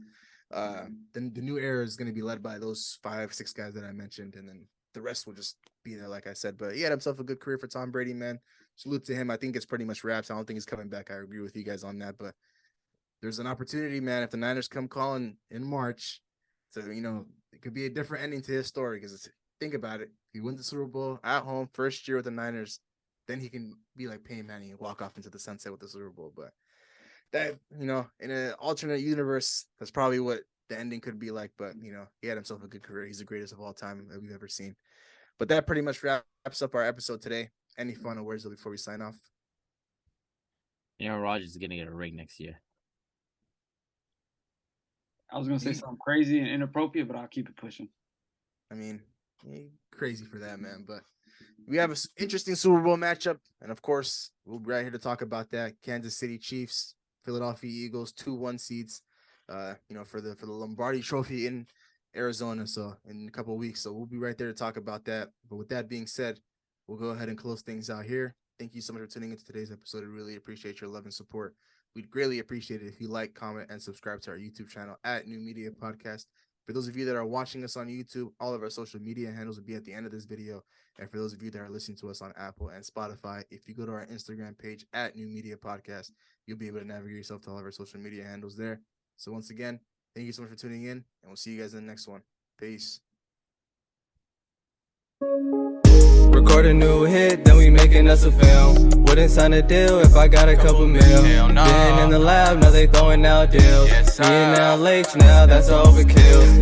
the new era is gonna be led by those 5-6 guys that I mentioned, and then the rest will just be there, like I said. But he had himself a good career for Tom Brady, man. Salute to him. I think it's pretty much wraps. I don't think he's coming back. I agree with you guys on that. But there's an opportunity, man. If the Niners come calling in March, so it could be a different ending to his story. Because think about it, he wins the Super Bowl at home, first year with the Niners, then he can be like Peyton Manning and walk off into the sunset with the Super Bowl. But that, in an alternate universe, that's probably what the ending could be like. But he had himself a good career. He's the greatest of all time that we've ever seen. But that pretty much wraps up our episode today. Any final words before we sign off? Aaron Rodgers is gonna get a ring next year. I was gonna say something crazy and inappropriate, but I'll keep it pushing. I mean, crazy for that, man. But we have an interesting Super Bowl matchup, and of course, we'll be right here to talk about that. Kansas City Chiefs, Philadelphia Eagles, 2-1 seeds. For the Lombardi Trophy in Arizona. So in a couple of weeks, so we'll be right there to talk about that. But with that being said, we'll go ahead and close things out here. Thank you so much for tuning into today's episode. I really appreciate your love and support. We'd greatly appreciate it if you like, comment, and subscribe to our YouTube channel at New Media Podcast. For those of you that are watching us on YouTube, all of our social media handles will be at the end of this video. And for those of you that are listening to us on Apple and Spotify, if you go to our Instagram page at New Media Podcast, you'll be able to navigate yourself to all of our social media handles there. So once again, thank you so much for tuning in, and we'll see you guys in the next one. Peace. Record a new hit, then we making us a film. Wouldn't sign a deal if I got a couple mil. Been in the lab, now they throwing out deals. Me and now Lakes, now that's overkill.